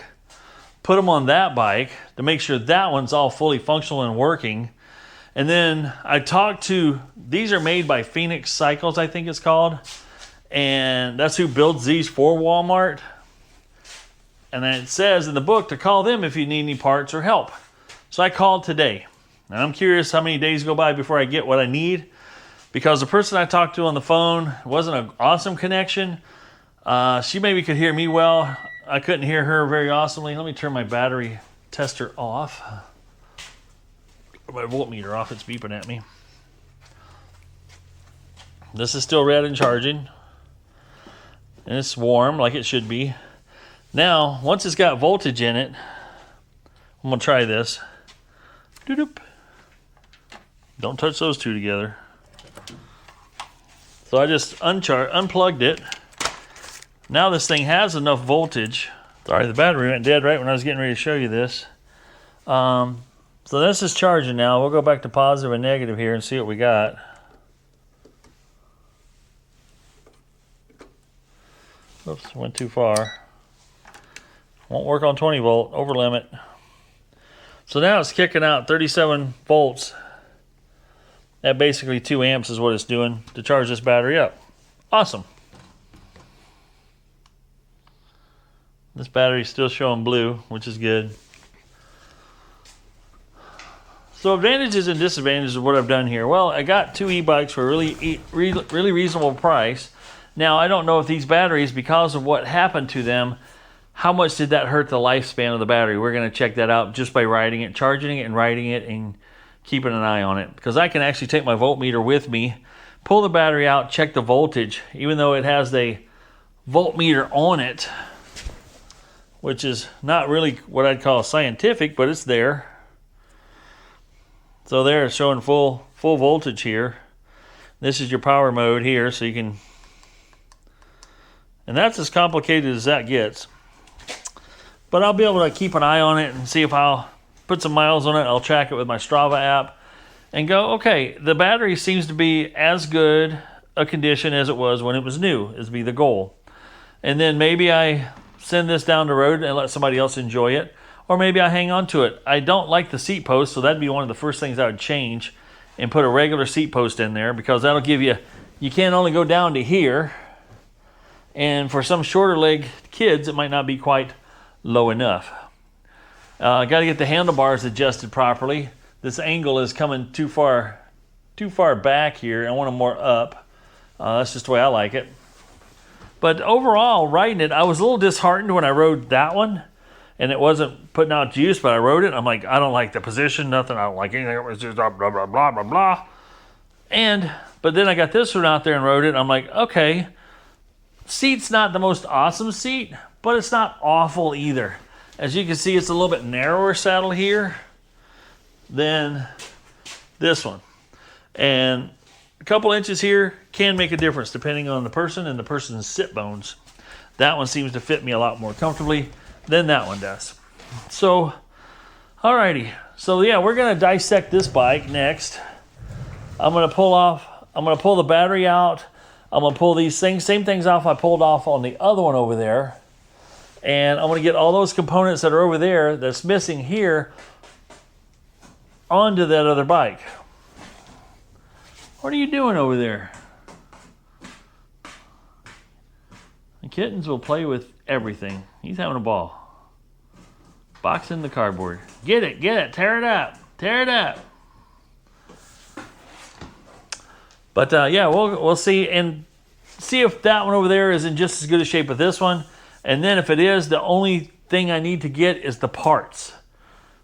put them on that bike to make sure that one's all fully functional and working. And then I talked to, these are made by Phoenix Cycles, I think it's called, and that's who builds these for Walmart. And then it says in the book to call them if you need any parts or help. So I called today. And I'm curious how many days go by before I get what I need, because the person I talked to on the phone wasn't an awesome connection. She maybe could hear me well. I couldn't hear her very awesomely. Let me turn my battery tester off. My voltmeter off. It's beeping at me. This is still red and charging. And it's warm like it should be. Now, once it's got voltage in it, I'm going to try this. Doo-doop. Don't touch those two together. So I just unplugged it. Now this thing has enough voltage. Sorry, the battery went dead right when I was getting ready to show you this. So this is charging now. We'll go back to positive and negative here and see what we got. Oops, went too far. Won't work on 20 volt, over limit. So now it's kicking out 37 volts. At basically 2 amps is what it's doing to charge this battery up. Awesome. This battery's still showing blue, which is good. So advantages and disadvantages of what I've done here. Well, I got 2 e-bikes for a really reasonable price. Now, I don't know if these batteries, because of what happened to them, how much did that hurt the lifespan of the battery? We're going to check that out just by riding it, charging it, and riding it, and keeping an eye on it. Because I can actually take my voltmeter with me, pull the battery out, check the voltage, even though it has a voltmeter on it, which is not really what I'd call scientific, but it's there. So there, it's showing full voltage here. This is your power mode here, so you can, and that's as complicated as that gets. But I'll be able to keep an eye on it and see if I'll put some miles on it. I'll track it with my Strava app and go, okay, the battery seems to be as good a condition as it was when it was new, is be the goal. And then maybe I send this down the road and let somebody else enjoy it. or maybe I hang on to it. I don't like the seat post, so that'd be one of the first things I would change and put a regular seat post in there, because that'll give you, you can't only go down to here, and for some shorter leg kids, it might not be quite low enough. Got to get the handlebars adjusted properly. This angle is coming too far back here. I want them more up. That's just the way I like it. But overall, riding it, I was a little disheartened when I rode that one, and it wasn't putting out juice, but I rode it. I'm like, I don't like the position, nothing. I don't like anything. It was just blah, blah, blah, blah, blah, blah. But then I got this one out there and rode it. I'm like, okay, seat's not the most awesome seat, but it's not awful either. As you can see, it's a little bit narrower saddle here than this one. And a couple inches here can make a difference depending on the person and the person's sit bones. That one seems to fit me a lot more comfortably than that one does. So, alrighty. So yeah, we're gonna dissect this bike next. I'm gonna pull the battery out. I'm gonna pull these same things off I pulled off on the other one over there. And I'm gonna get all those components that are over there that's missing here onto that other bike. What are you doing over there? The kittens will play with everything. He's having a ball. Boxing the cardboard. Get it, tear it up, tear it up. But yeah, we'll see, and see if that one over there is in just as good a shape as this one. And then if it is, the only thing I need to get is the parts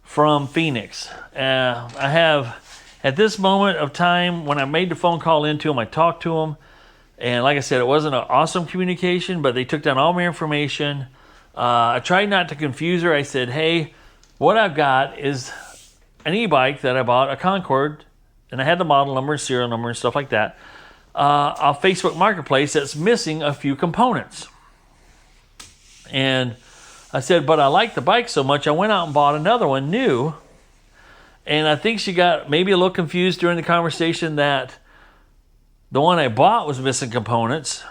from Phoenix. I have, at this moment of time, when I made the phone call into them, I talked to them. And like I said, it wasn't an awesome communication, but they took down all my information. I tried not to confuse her. I said, hey, what I've got is an e-bike that I bought, a Concord, and I had the model number and serial number and stuff like that, off Facebook Marketplace that's missing a few components. And I said, but I like the bike so much, I went out and bought another one new. And I think she got maybe a little confused during the conversation that the one I bought was missing components.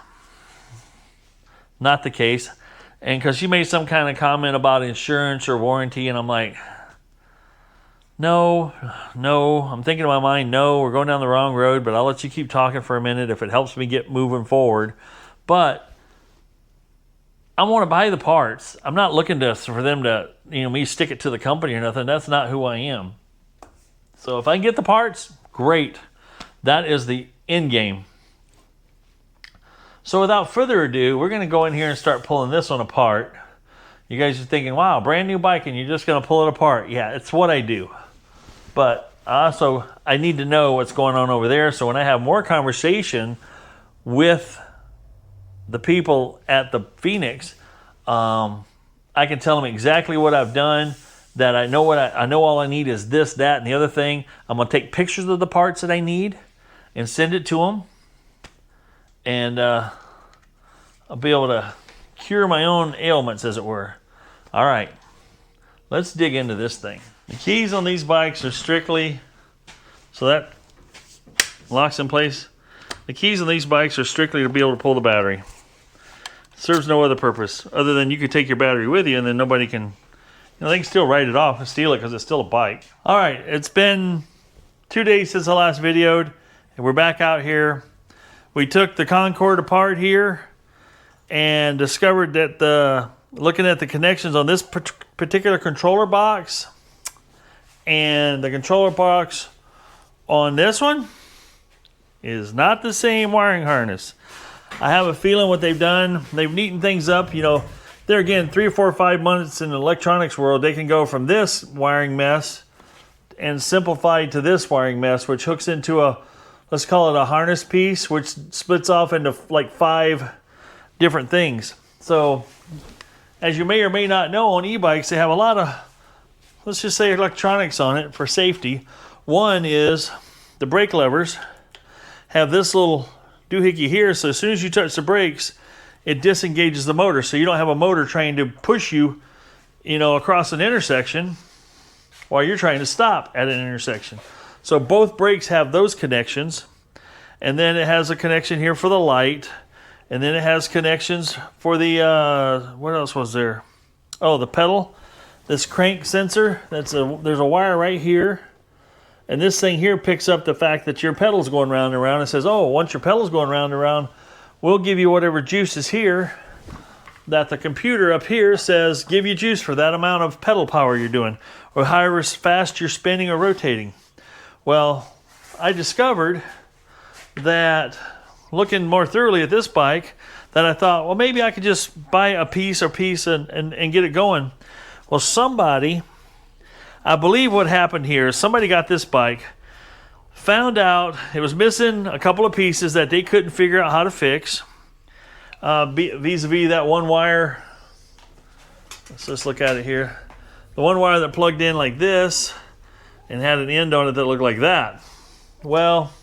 Not the case. And because she made some kind of comment about insurance or warranty, and I'm like, no, I'm thinking in my mind, no, we're going down the wrong road, but I'll let you keep talking for a minute if it helps me get moving forward. But I want to buy the parts. I'm not looking for them to, me stick it to the company or nothing. That's not who I am. So if I can get the parts, great. That is the end game. So without further ado, we're going to go in here and start pulling this one apart. You guys are thinking, wow, brand new bike and you're just going to pull it apart. Yeah, it's what I do. But also, I need to know what's going on over there. So when I have more conversation with the people at the Phoenix, I can tell them exactly what I've done, that I know I know all I need is this, that, and the other thing. I'm going to take pictures of the parts that I need and send it to them. And I'll be able to cure my own ailments, as it were. All right, let's dig into this thing. The keys on these bikes are strictly, so that locks in place. The keys on these bikes are strictly to be able to pull the battery. Serves no other purpose other than you could take your battery with you and then nobody can, they can still write it off and steal it because it's still a bike. All right, it's been 2 days since I last videoed, and we're back out here. We took the Concord apart here and discovered that looking at the connections on this particular controller box and the controller box on this one is not the same wiring harness. I have a feeling what they've done, they've neatened things up. They're again 3 or 4 or 5 months in the electronics world. They can go from this wiring mess and simplified to this wiring mess, which hooks into a, let's call it a harness piece, which splits off into like 5 different things. So, as you may or may not know, on e-bikes, they have a lot of, let's just say, electronics on it for safety. One is the brake levers have this little doohickey here, so as soon as you touch the brakes, it disengages the motor, so you don't have a motor trying to push you, across an intersection while you're trying to stop at an intersection. So both brakes have those connections, and then it has a connection here for the light, and then it has connections for the, what else was there? Oh, the pedal this crank sensor. There's a wire right here. And this thing here picks up the fact that your pedal's going round and around. It says, oh, once your pedal's going round and around, we'll give you whatever juice is here that the computer up here says give you juice for that amount of pedal power you're doing or however fast you're spinning or rotating. Well, I discovered that looking more thoroughly at this bike that I thought, well, maybe I could just buy a piece and get it going. Well, somebody, I believe what happened here is somebody got this bike, found out it was missing a couple of pieces that they couldn't figure out how to fix. Vis-a-vis that one wire. Let's just look at it here. The one wire that plugged in like this and had an end on it that looked like that. Well,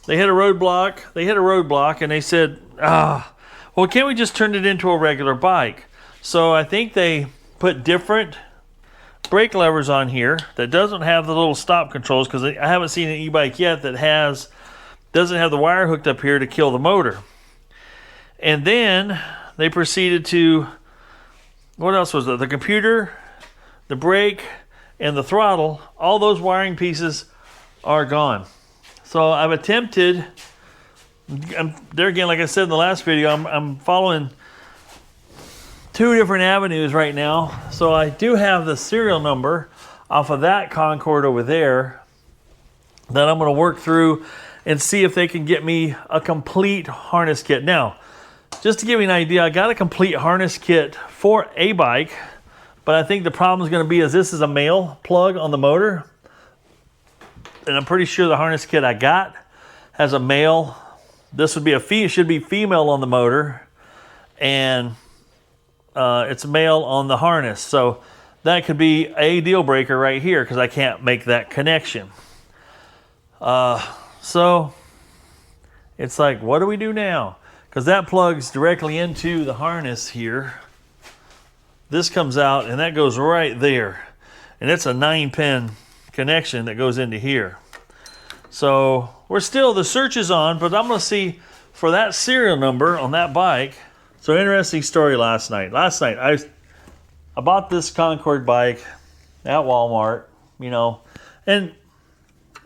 they hit a roadblock and they said, well, can't we just turn it into a regular bike? So I think they put different brake levers on here that doesn't have the little stop controls, because I haven't seen an e-bike yet that doesn't have the wire hooked up here to kill the motor. And then they proceeded to, what else was it? The computer, the brake, and the throttle. All those wiring pieces are gone. So I've attempted, there again, like I said in the last video, I'm following two different avenues right now. So I do have the serial number off of that Concord over there that I'm going to work through and see if they can get me a complete harness kit. Now, just to give you an idea, I got a complete harness kit for a bike, but I think the problem is going to be is this is a male plug on the motor. And I'm pretty sure the harness kit I got has a male. This would be should be female on the motor, and it's male on the harness. So that could be a deal breaker right here because I can't make that connection. So it's like, what do we do now? Because that plugs directly into the harness here. This comes out and that goes right there. And it's a 9-pin connection that goes into here. So the search is on, but I'm going to see for that serial number on that bike. So interesting story last night. Last night I bought this Concord bike at Walmart, and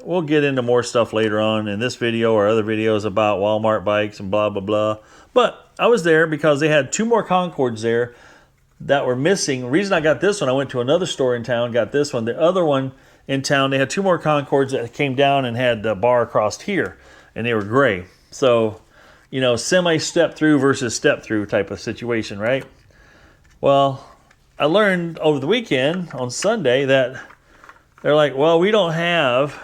we'll get into more stuff later on in this video or other videos about Walmart bikes and blah, blah, blah. But I was there because they had two more Concords there that were missing. The reason I got this one, I went to another store in town, got this one. The other one in town, they had two more Concords that came down and had the bar across here, and they were gray. So, semi-step through versus step through type of situation, right? Well, I learned over the weekend on Sunday that they're like, well, we don't have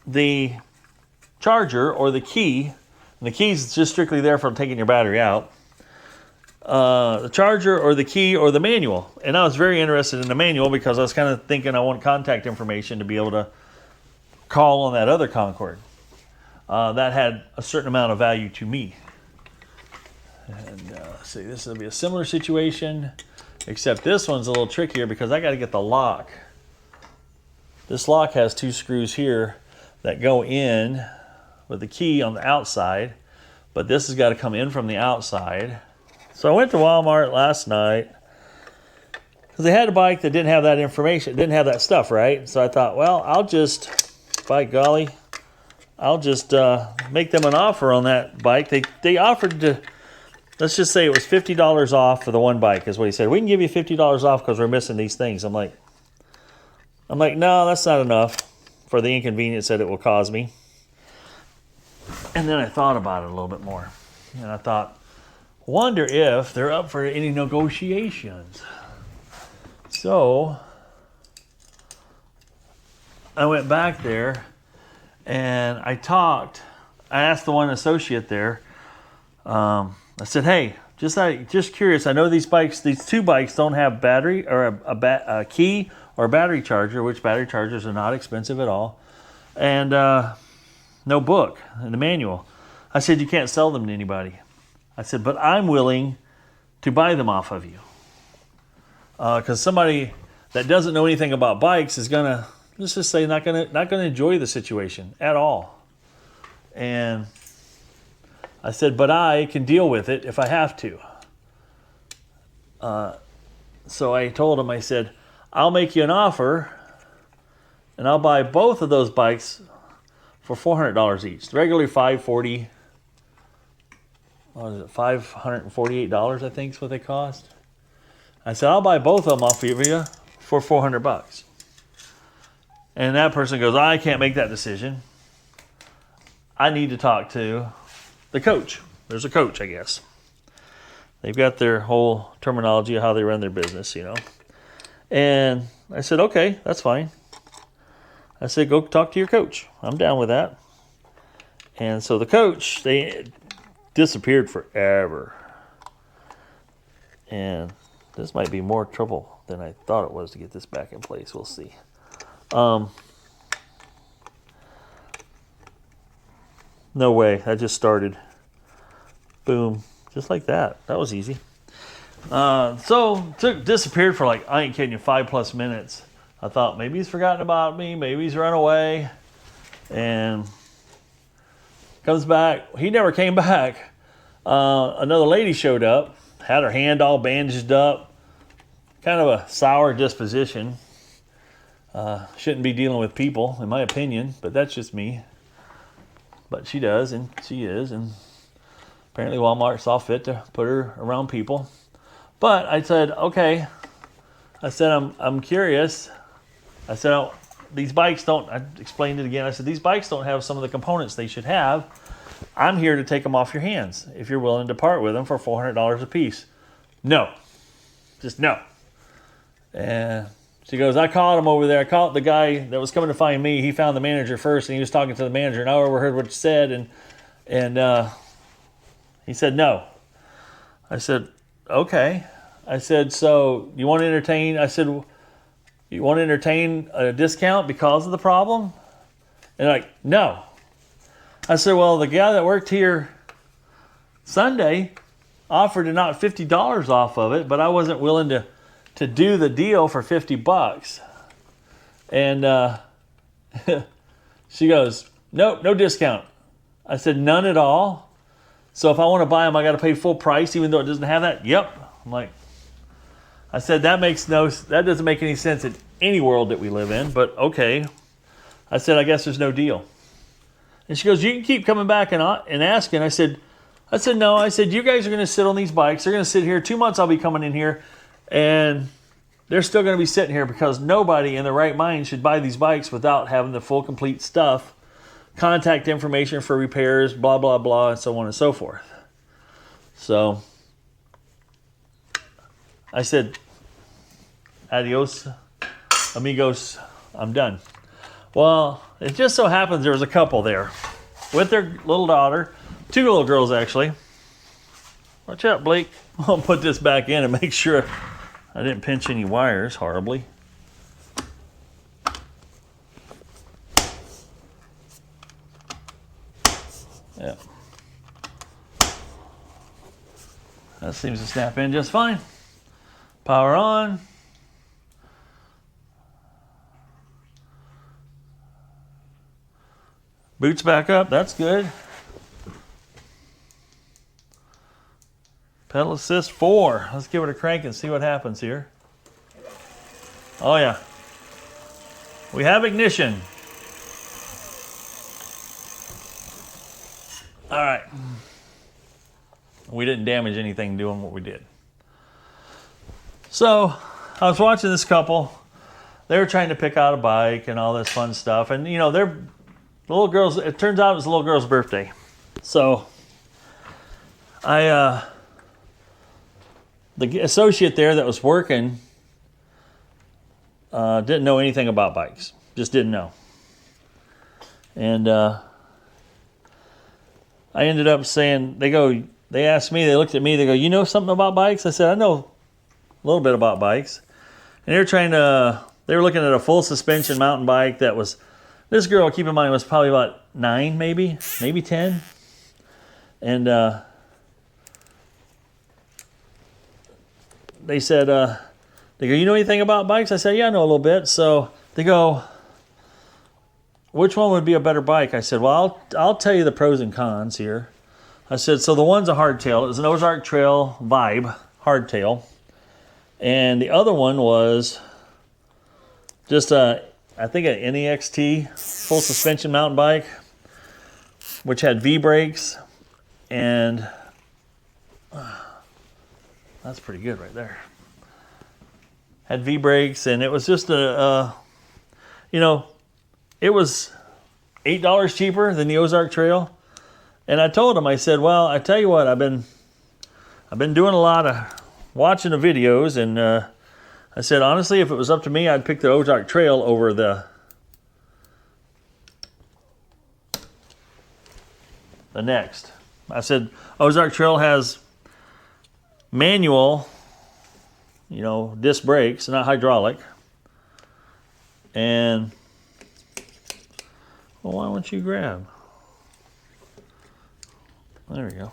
the charger or the key. And the key's just strictly there for taking your battery out. The charger or the key or the manual. And I was very interested in the manual because I was kind of thinking I want contact information to be able to call on that other Concord. That had a certain amount of value to me. And let's see, this will be a similar situation, except this one's a little trickier because I got to get the lock. This lock has two screws here that go in with the key on the outside, but this has got to come in from the outside. So I went to Walmart last night because they had a bike that didn't have that information, didn't have that stuff, right? So I thought, well, I'll just, by golly, I'll just make them an offer on that bike. They offered to, let's just say it was $50 off for the one bike is what he said. We can give you $50 off because we're missing these things. I'm like, no, that's not enough for the inconvenience that it will cause me. And then I thought about it a little bit more. And I thought, wonder if they're up for any negotiations. So I went back there and I asked the one associate there. I said, hey, just curious. I know these two bikes don't have battery or a key or a battery charger, which battery chargers are not expensive at all. And no book in the manual. I said, you can't sell them to anybody. I said, but I'm willing to buy them off of you. Because somebody that doesn't know anything about bikes is gonna, let's just say, not gonna enjoy the situation at all. And I said, but I can deal with it if I have to. So I told him, I said, I'll make you an offer, and I'll buy both of those bikes for $400 each. Regularly $540. What is it? $548, I think is what they cost. I said, I'll buy both of them off of you for $400. And that person goes, I can't make that decision. I need to talk to the coach. There's a coach, I guess. They've got their whole terminology of how they run their business, you know. And I said, okay, that's fine. I said, go talk to your coach. I'm down with that. And so the coach, they disappeared forever. And this might be more trouble than I thought it was to get this back in place. We'll see. No way. I just started. Boom. Just like that. That was easy. So disappeared for like, I ain't kidding you, 5+ minutes. I thought maybe he's forgotten about me. Maybe he's run away. And comes back. He never came back. Another lady showed up. Had her hand all bandaged up. Kind of a sour disposition. Shouldn't be dealing with people, in my opinion. But that's just me. But she does, and she is. And apparently Walmart saw fit to put her around people. But I said, okay. I said, I'm curious. I said, oh, these bikes don't, I explained it again. I said, these bikes don't have some of the components they should have. I'm here to take them off your hands if you're willing to part with them for $400 a piece. No. Just no. And she goes, I called him over there. I called the guy that was coming to find me. He found the manager first, and he was talking to the manager, and I overheard what you said, and he said no. I said, okay. I said, so you want to entertain? I said, you want to entertain a discount because of the problem? And they're like, no. I said, well, the guy that worked here Sunday offered to knock $50 off of it, but I wasn't willing to do the deal for $50. And she goes, nope, no discount. I said, none at all. So if I want to buy them, I got to pay full price, even though it doesn't have that? Yep. I'm like, I said, that doesn't make any sense in any world that we live in, but okay. I said, I guess there's no deal. And she goes, you can keep coming back and asking. I said, no. I said, you guys are going to sit on these bikes. They're going to sit here. 2 months I'll be coming in here, and they're still going to be sitting here because nobody in their right mind should buy these bikes without having the full, complete stuff, contact information for repairs, blah, blah, blah, and so on and so forth. So I said, adios, amigos, I'm done. Well, it just so happens there was a couple there with their little daughter, 2 little girls actually. Watch out, Blake. I'll put this back in and make sure I didn't pinch any wires horribly. Yeah. That seems to snap in just fine. Power on. Boots back up, that's good. Pedal assist 4. Let's give it a crank and see what happens here. Oh yeah. We have ignition. All right. We didn't damage anything doing what we did. So I was watching this couple. They were trying to pick out a bike and all this fun stuff. And you know, the little girl's, it turns out it was the little girl's birthday. So the associate there that was working didn't know anything about bikes. Just didn't know. And I ended up saying, they asked me, they looked at me, they go, you know something about bikes? I said, I know a little bit about bikes. And they were looking at a full suspension mountain bike that was, this girl, keep in mind, was probably about 9, maybe 10. And they said, they go, you know anything about bikes? I said, yeah, I know a little bit. So they go, which one would be a better bike? I said, well, I'll tell you the pros and cons here. I said, so the one's a hardtail. It was an Ozark Trail Vibe hardtail. And the other one was just I think an NEXT full suspension mountain bike, which had V brakes, and that's pretty good right there. Had V brakes, and it was just it was $8 cheaper than the Ozark Trail. And I told him, I said, well, I tell you what, I've been doing a lot of watching the videos, and I said, honestly, if it was up to me, I'd pick the Ozark Trail over the Next. I said, Ozark Trail has manual, disc brakes, not hydraulic. And, well, why don't you grab? There we go.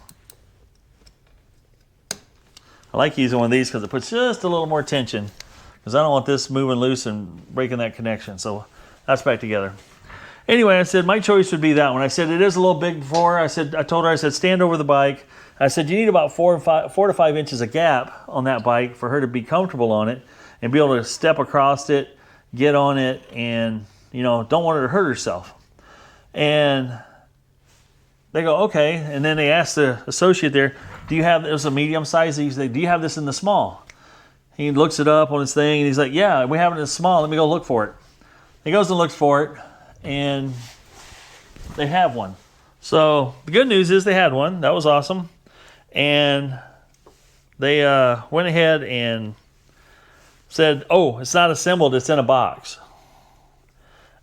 I like using one of these because it puts just a little more tension, because I don't want this moving loose and breaking that connection. So that's back together. Anyway, I said my choice would be that one. I said it is a little big before. I told her, I said, stand over the bike. I said you need about 4 to 5 inches of gap on that bike for her to be comfortable on it and be able to step across it, get on it, and don't want her to hurt herself. And they go, okay. And then they asked the associate there, do you have, it was a medium size, do you have this in the small? He looks it up on his thing, and he's like, yeah, we have it in the small. Let me go look for it. He goes and looks for it, and they have one. So the good news is they had one. That was awesome. And they went ahead and said, oh, it's not assembled, it's in a box.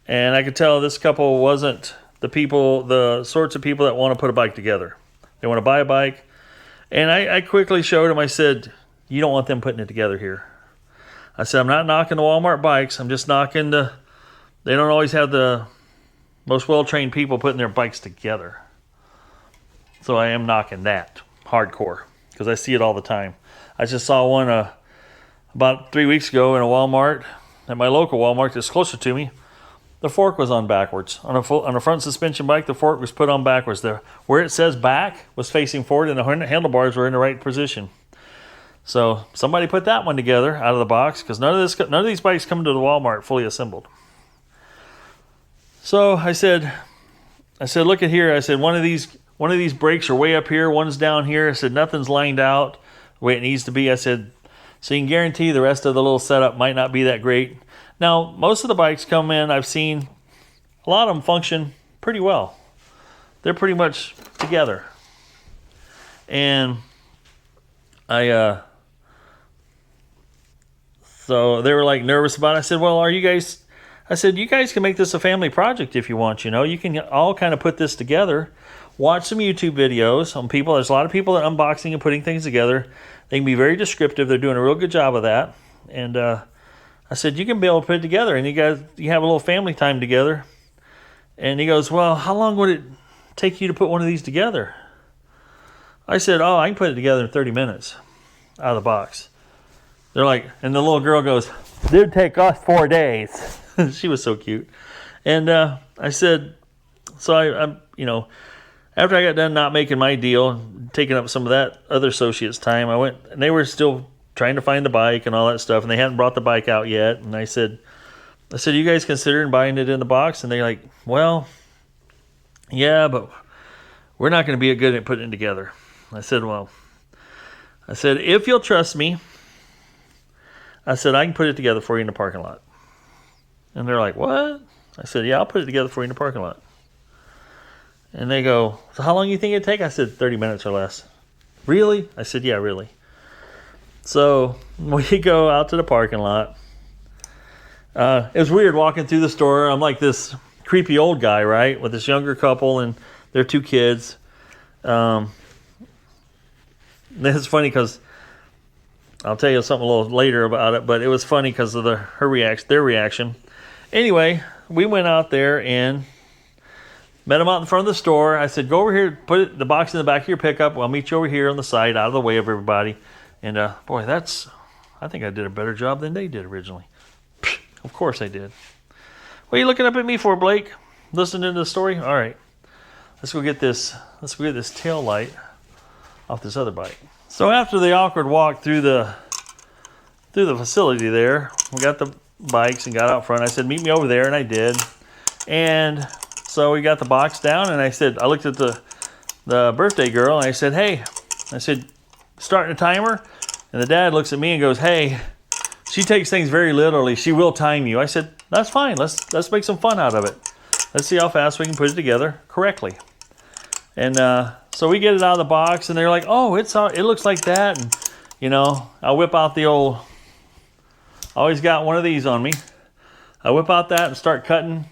And I could tell this couple wasn't the sorts of people that want to put a bike together. They want to buy a bike. And I quickly showed them, I said, you don't want them putting it together here. I said, I'm not knocking the Walmart bikes. I'm just knocking they don't always have the most well-trained people putting their bikes together. So I am knocking that hardcore, because I see it all the time. I just saw one about 3 weeks ago in a Walmart, at my local Walmart that's closer to me. The fork was on backwards. On a front suspension bike, the fork was put on backwards. Where it says back was facing forward, and the handlebars were in the right position. So somebody put that one together out of the box, because none of these bikes come to the Walmart fully assembled. So I said, look at here. I said, one of these brakes are way up here, one's down here. I said, nothing's lined out the way it needs to be. I said, so you can guarantee the rest of the little setup might not be that great. Now, most of the bikes come in, I've seen a lot of them function pretty well. They're pretty much together. And so they were like nervous about it. I said, well, you guys can make this a family project if you want, You can all kind of put this together. Watch some YouTube videos on people. There's a lot of people that are unboxing and putting things together. They can be very descriptive. They're doing a real good job of that. And I said, you can be able to put it together, and you have a little family time together. And he goes, well, how long would it take you to put one of these together? I said, I can put it together in 30 minutes out of the box. They're like, and the little girl goes, it would take us 4 days. She was so cute. And I said, so I'm after I got done not making my deal, taking up some of that other associate's time, I went, and they were still trying to find the bike and all that stuff, and they hadn't brought the bike out yet. And I said, you guys considering buying it in the box? And they're like, well, yeah, but we're not going to be good at putting it together. I said, if you'll trust me, I said, I can put it together for you in the parking lot. And they're like, what? I said, yeah, I'll put it together for you in the parking lot. And they go, so how long do you think it'd take? I said, 30 minutes or less. Really? I said, yeah, really. So we go out to the parking lot. It was weird walking through the store. I'm like this creepy old guy, right, with this younger couple and their 2 kids. It's funny because I'll tell you something a little later about it, but it was funny because of their reaction. Anyway, we went out there and met them out in front of the store. I said, go over here, put the box in the back of your pickup. I'll meet you over here on the side, out of the way of everybody. And boy, I think I did a better job than they did originally. Of course I did. What are you looking up at me for, Blake? Listening to the story? All right. Let's go get this tail light off this other bike. So after the awkward walk through the through the facility there. We got the bikes and got out front. I said, meet me over there, and I did. And so we got the box down, and I looked at the birthday girl, and I said, hey, starting a timer? And the dad looks at me and goes, hey, she takes things very literally. She will time you. I said, that's fine. Let's make some fun out of it. Let's see how fast we can put it together correctly. And so we get it out of the box, and they're like, oh, it looks like that. And, you know, I whip out the old, I always got one of these on me. I whip out that and start cutting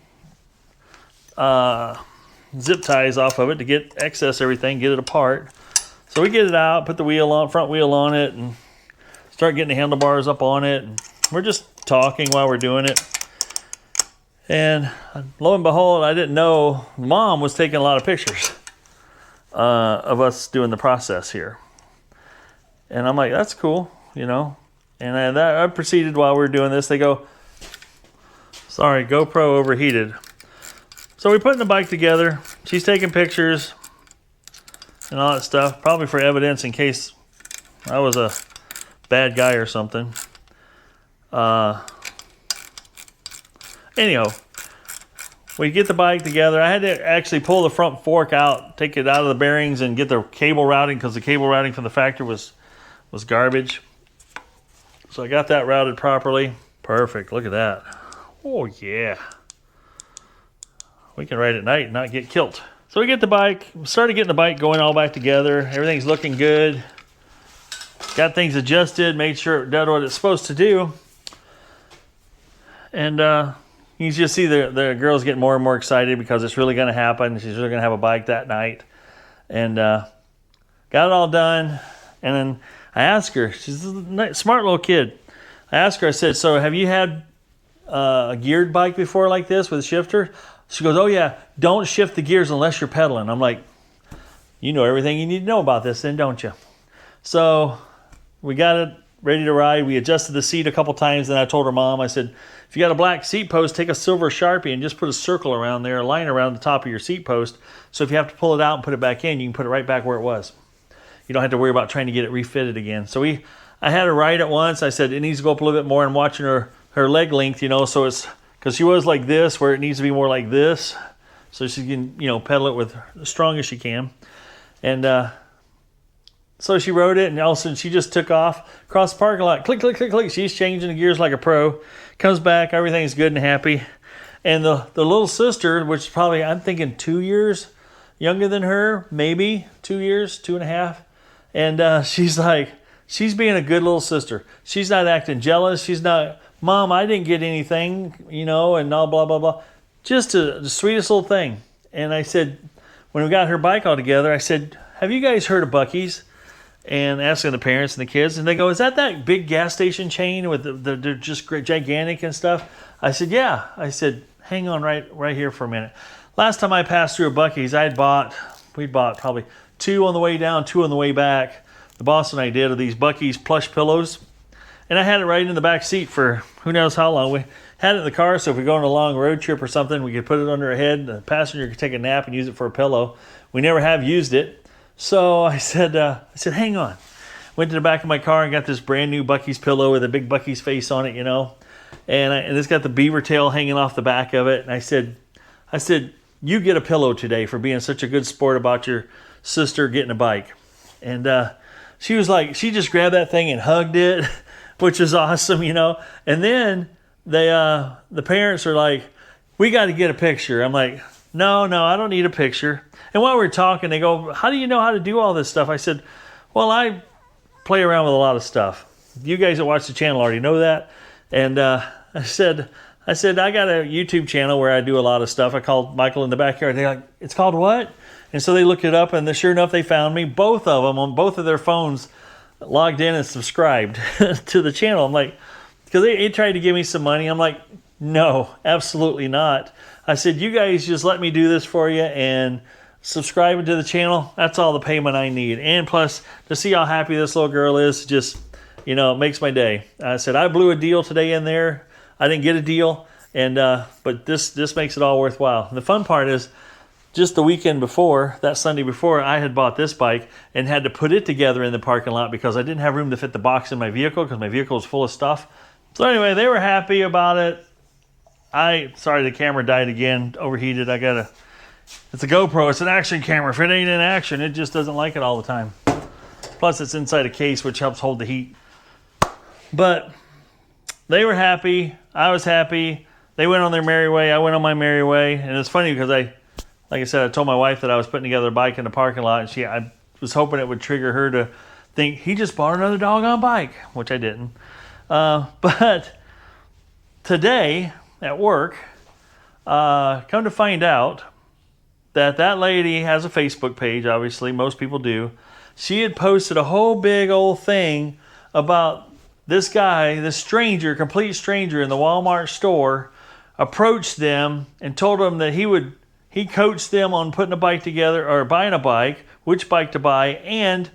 zip ties off of it to get excess everything, get it apart. So we get it out, put the front wheel on it, and start getting the handlebars up on it. And we're just talking while we're doing it. And lo and behold, I didn't know Mom was taking a lot of pictures of us doing the process here. And I'm like, that's cool, you know. And I proceeded while we were doing this. They go, sorry, GoPro overheated. So we're putting the bike together. She's taking pictures and all that stuff, probably for evidence in case I was a bad guy or something. Anyhow, we get the bike together. I had to actually pull the front fork out, take it out of the bearings, and get the cable routing, because the cable routing from the factory was garbage. So I got that routed properly. Perfect. Look at that. Oh, yeah. We can ride at night and not get killed. So we get the bike, started getting the bike going all back together. Everything's looking good. Got things adjusted, made sure it did what it's supposed to do. And you just see the girl's getting more and more excited because it's really going to happen. She's really going to have a bike that night. And got it all done. And then I asked her, she's a smart little kid. I asked her, I said, so have you had a geared bike before like this with a shifter? She goes, oh yeah, don't shift the gears unless you're pedaling. I'm like, you know everything you need to know about this then, don't you? So we got it ready to ride. We adjusted the seat a couple times. Then I told her mom, I said, if you got a black seat post, take a silver Sharpie and just put a circle around there, a line around the top of your seat post. So if you have to pull it out and put it back in, you can put it right back where it was. You don't have to worry about trying to get it refitted again. So I had her ride it once. I said, it needs to go up a little bit more. I'm watching her leg length, you know, so it's, because she was like this, where it needs to be more like this. So she can, you know, pedal it with as strong as she can. And so she rode it, and all of a sudden she just took off across the parking lot. Click, click, click, click. She's changing the gears like a pro. Comes back, everything's good and happy. And the little sister, which is probably, I'm thinking 2 years younger than her, maybe 2 years, 2.5. And she's like, she's being a good little sister. She's not acting jealous. She's not, Mom, I didn't get anything, you know, and all blah, blah, blah. Just the sweetest little thing. And I said, when we got her bike all together, I said, have you guys heard of Buc-ee's? And asking the parents and the kids. And they go, is that big gas station chain with they're just great, gigantic and stuff? I said, yeah. I said, hang on right here for a minute. Last time I passed through a Buc-ee's, we bought probably 2 on the way down, 2 on the way back. The boss and I did of these Buc-ee's plush pillows. And I had it right in the back seat for who knows how long. We had it in the car, so if we go on a long road trip or something, we could put it under our head. The passenger could take a nap and use it for a pillow. We never have used it. So I said, hang on. Went to the back of my car and got this brand new Buc-ee's pillow with a big Buc-ee's face on it, you know. And it's got the beaver tail hanging off the back of it. And I said, you get a pillow today for being such a good sport about your sister getting a bike. And she was like, she just grabbed that thing and hugged it, which is awesome, you know. And then the parents are like, we got to get a picture. I'm like, no, I don't need a picture. And while we were talking, they go, how do you know how to do all this stuff? I said, well, I play around with a lot of stuff. You guys that watch the channel already know that. And I said, I got a YouTube channel where I do a lot of stuff. I called Michael in the Backyard. They're like, it's called what? And so they looked it up, and sure enough, they found me. Both of them on both of their phones logged in and subscribed to the channel. I'm like, because they tried to give me some money. I'm like, no, absolutely not. I said, you guys just let me do this for you and subscribe to the channel. That's all the payment I need. And plus, to see how happy this little girl is, just, you know, makes my day. I said, I blew a deal today in there. I didn't get a deal, and but this makes it all worthwhile. And the fun part is, just the weekend before, that Sunday before, I had bought this bike and had to put it together in the parking lot because I didn't have room to fit the box in my vehicle because my vehicle was full of stuff. So anyway, they were happy about it. Sorry, the camera died again, overheated. It's a GoPro, it's an action camera. If it ain't in action, it just doesn't like it all the time. Plus it's inside a case, which helps hold the heat. But they were happy, I was happy. They went on their merry way, I went on my merry way. And it's funny because like I said, I told my wife that I was putting together a bike in the parking lot, and I was hoping it would trigger her to think, he just bought another doggone bike, which I didn't. But today at work, come to find out that lady has a Facebook page, obviously, most people do. She had posted a whole big old thing about this guy, this stranger, complete stranger in the Walmart store, approached them and told them that he coached them on putting a bike together or buying a bike, which bike to buy, and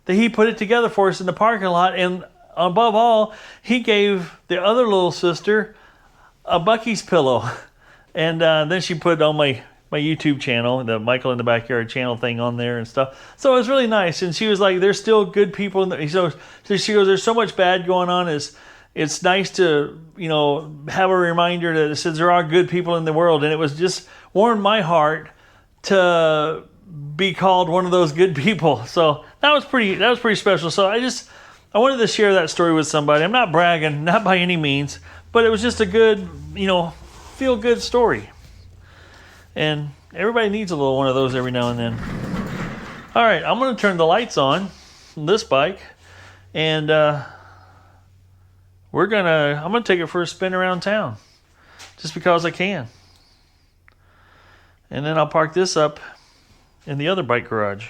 that he put it together for us in the parking lot. And above all, he gave the other little sister a Bucky's pillow. And then she put on my YouTube channel, the Michael in the Backyard channel thing on there and stuff. So it was really nice. And she was like, there's still good people in there. So she goes, there's so much bad going on. It's nice to, have a reminder that it says there are good people in the world. And it was just warmed my heart to be called one of those good people. So that was pretty special. So I wanted to share that story with somebody. I'm not bragging, not by any means, but it was just a good, feel good story. And everybody needs a little one of those every now and then. All right, I'm going to turn the lights on this bike, and I'm going to take it for a spin around town, just because I can. And then I'll park this up in the other bike garage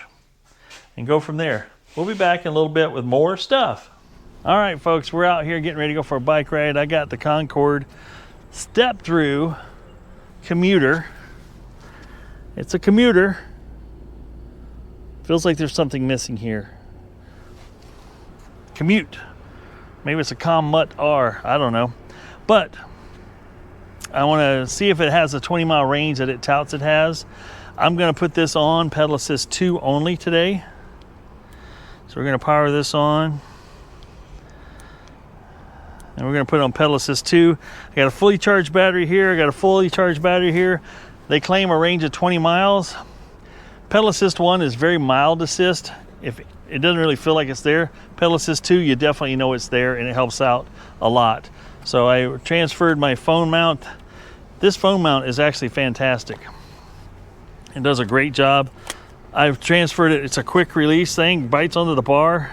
and go from there. We'll be back in a little bit with more stuff. All right, folks, we're out here getting ready to go for a bike ride. I got the Concord step-through commuter. It's a commuter. Feels like there's something missing here. Commute. Maybe it's a Commut R. I don't know. But I want to see if it has a 20-mile range that it touts it has. I'm going to put this on pedal assist 2 only today. So we're going to power this on. And we're going to put it on pedal assist 2. I got a fully charged battery here. I got a fully charged battery here. They claim a range of 20 miles. Pedal assist 1 is very mild assist. If it doesn't really feel like it's there. Pedal assist 2, you definitely know it's there, and it helps out a lot. So I transferred my phone mount. This phone mount is actually fantastic. It does a great job. I've transferred it. It's a quick release thing. Bites onto the bar.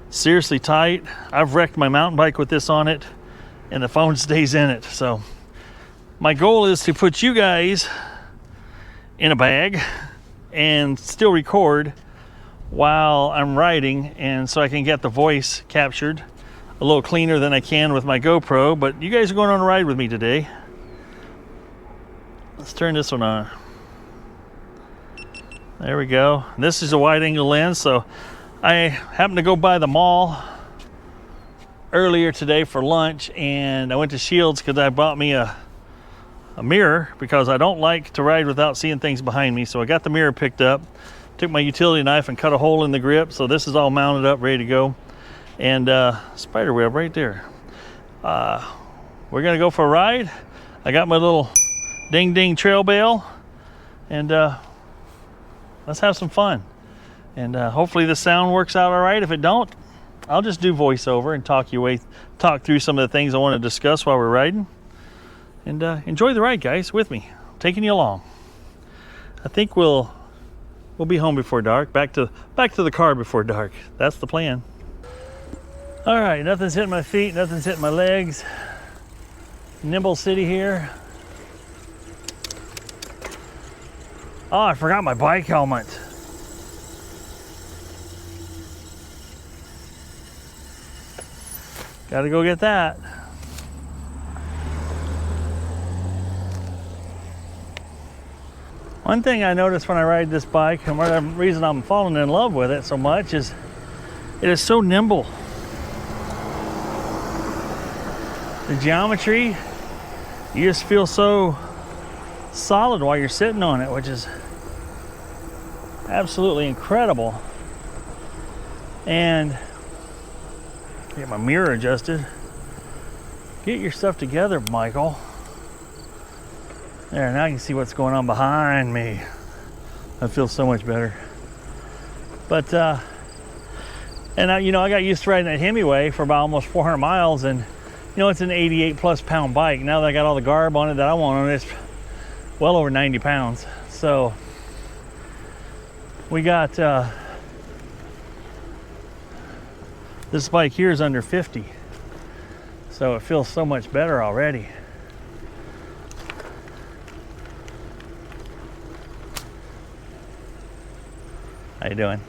Seriously tight. I've wrecked my mountain bike with this on it, and the phone stays in it. So my goal is to put you guys in a bag and still record while I'm riding, and so I can get the voice captured a little cleaner than I can with my GoPro. But you guys are going on a ride with me today. Let's turn this one on. There we go. This is a wide angle lens, so I happened to go by the mall earlier today for lunch, and I went to Shields because I bought me a mirror because I don't like to ride without seeing things behind me. So I got the mirror picked up, took my utility knife and cut a hole in the grip. So this is all mounted up, ready to go. And spider web right there. We're gonna go for a ride. I got my little ding ding trail bale, and let's have some fun. And hopefully the sound works out all right. If it don't, I'll just do voiceover and talk through some of the things I want to discuss while we're riding. And enjoy the ride, guys, with me. I'm taking you along. I think we'll be home before dark. Back to the car before dark. That's the plan. All right, nothing's hitting my feet, nothing's hitting my legs. Nimble City here. Oh, I forgot my bike helmet. Gotta go get that. One thing I notice when I ride this bike, and the reason I'm falling in love with it so much, is it is so nimble. The geometry, you just feel so solid while you're sitting on it, which is Absolutely incredible. And get my mirror adjusted. Get your stuff together, Michael. There, now you can see what's going on behind me. That feels so much better. But and I got used to riding that Hemiway for about almost 400 miles, and it's an 88 plus pound bike. Now that I got all the garb on it that I want on it, it's well over 90 pounds. So we got this bike here is under 50, so it feels so much better already. How you doing?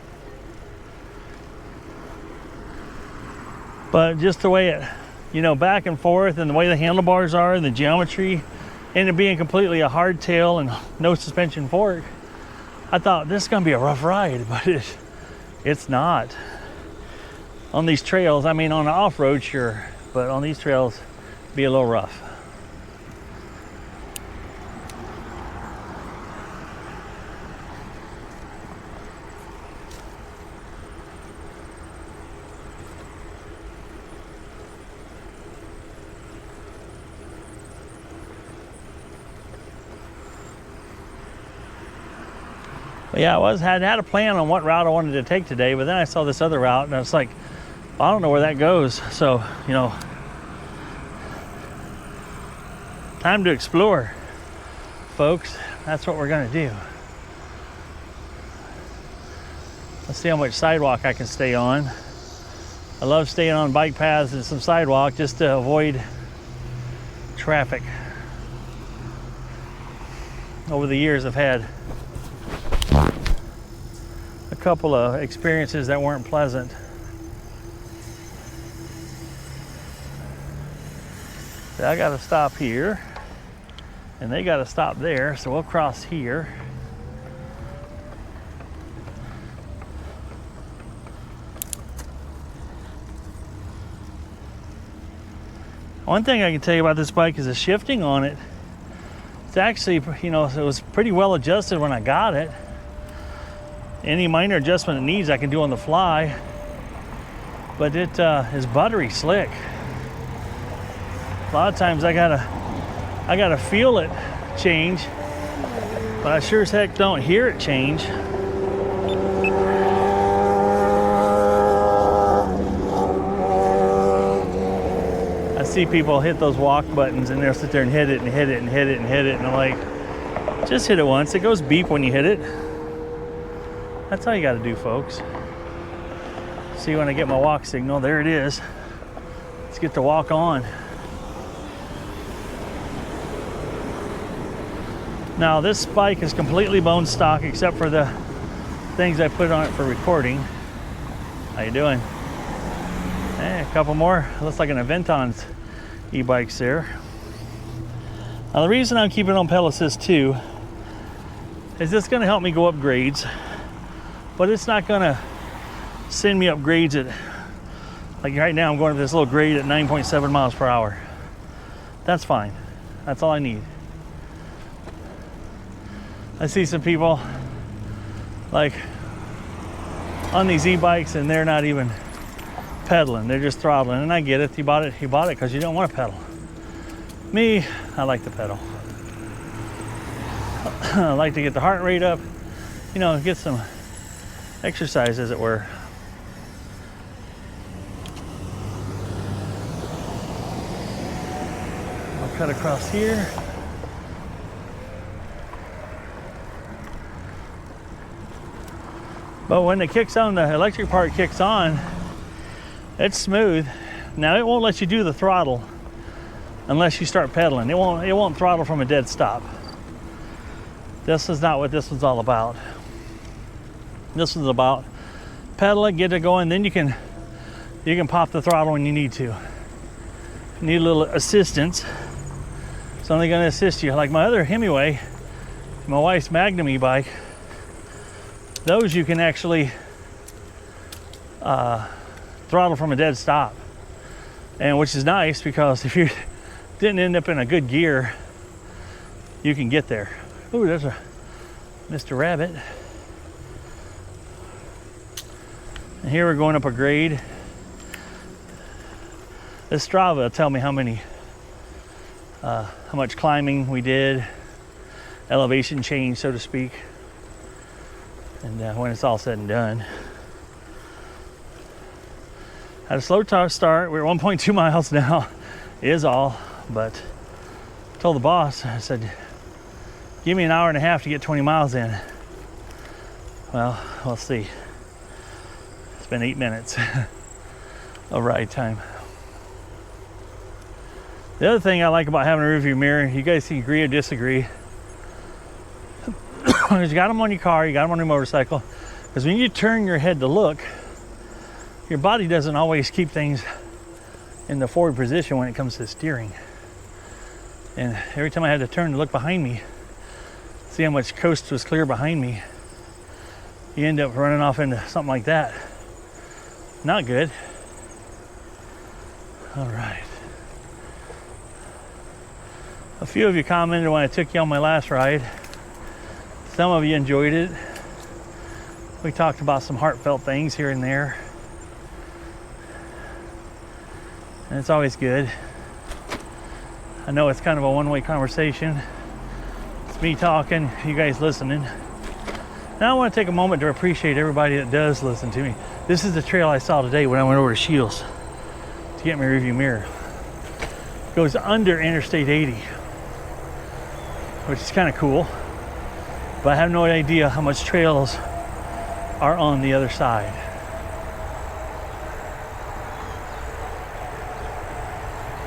But just the way it, back and forth, and the way the handlebars are, and the geometry, and it being completely a hardtail and no suspension fork, I thought this is gonna be a rough ride, but it's not. On these trails, I mean, on the off-road, sure, but on these trails, be a little rough. But yeah, I had a plan on what route I wanted to take today, but then I saw this other route, and I was like, well, I don't know where that goes. So, time to explore, folks. That's what we're gonna do. Let's see how much sidewalk I can stay on. I love staying on bike paths and some sidewalk just to avoid traffic. Over the years, I've had a couple of experiences that weren't pleasant. So I gotta stop here, and they gotta stop there, so we'll cross here. One thing I can tell you about this bike is the shifting on it. It's actually, it was pretty well adjusted when I got it. Any minor adjustment it needs, I can do on the fly. But it is buttery slick. A lot of times I gotta feel it change, but I sure as heck don't hear it change. I see people hit those walk buttons and they'll sit there and hit it and hit it and hit it and hit it, and I'm like, just hit it once. It goes beep when you hit it. That's all you got to do, folks. See, when I get my walk signal, there it is. Let's get the walk on. Now, this bike is completely bone stock except for the things I put on it for recording. How you doing? Hey, a couple more. Looks like an Aventon's e-bikes there. Now, the reason I'm keeping on pedal assist 2 is this going to help me go up grades. But it's not gonna send me up grades at, like right now I'm going to this little grade at 9.7 miles per hour. That's fine. That's all I need. I see some people like on these e-bikes and they're not even pedaling, they're just throttling, and I get it. You bought it because you don't want to pedal. Me, I like to pedal. I like to get the heart rate up, get some exercise, as it were. I'll cut across here. But when it kicks on, the electric part kicks on, it's smooth. Now it won't let you do the throttle unless you start pedaling. It won't throttle from a dead stop. This is not what this was all about. This is about pedal it, get it going, then you can pop the throttle when you need to. If you need a little assistance, it's only going to assist you. Like my other Hemiway, my wife's Magnum e-bike, those you can actually throttle from a dead stop, and which is nice because if you didn't end up in a good gear, you can get there. Ooh, there's a Mr. Rabbit. And here we're going up a grade. This Strava will tell me how much climbing we did, elevation change, so to speak, and when it's all said and done. Had a slow start. We're 1.2 miles now, is all, but I told the boss, I said, give me an hour and a half to get 20 miles in. Well, we'll see. It's been 8 minutes of ride time. The other thing I like about having a rearview mirror, you guys can agree or disagree, is you got them on your car, you got them on your motorcycle, because when you turn your head to look, your body doesn't always keep things in the forward position when it comes to steering. And every time I had to turn to look behind me, see how much coast was clear behind me, you end up running off into something like that. Not good. All right. A few of you commented when I took you on my last ride. Some of you enjoyed it. We talked about some heartfelt things here and there. And it's always good. I know it's kind of a one-way conversation. It's me talking, you guys listening. Now I want to take a moment to appreciate everybody that does listen to me. This is the trail I saw today when I went over to Shields to get my rearview mirror. It goes under Interstate 80, which is kind of cool. But I have no idea how much trails are on the other side.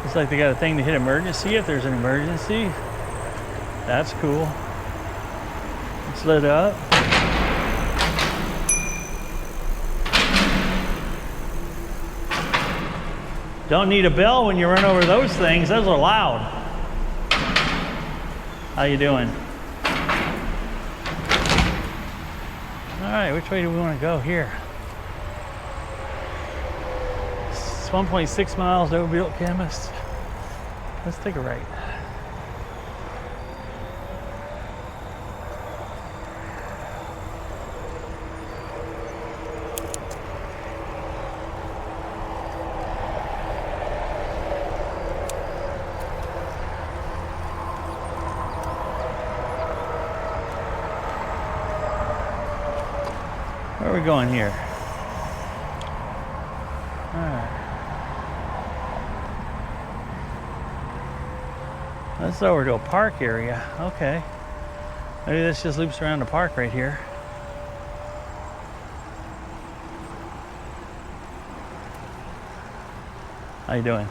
Looks like they got a thing to hit emergency if there's an emergency. That's cool. It's lit up. Don't need a bell when you run over those things. Those are loud. How you doing? All right, which way do we want to go here? It's 1.6 miles to Overbuilt Chemist. Let's take a right. Where are we going here? All right. That's over to a park area. Okay. Maybe this just loops around the park right here. How you doing?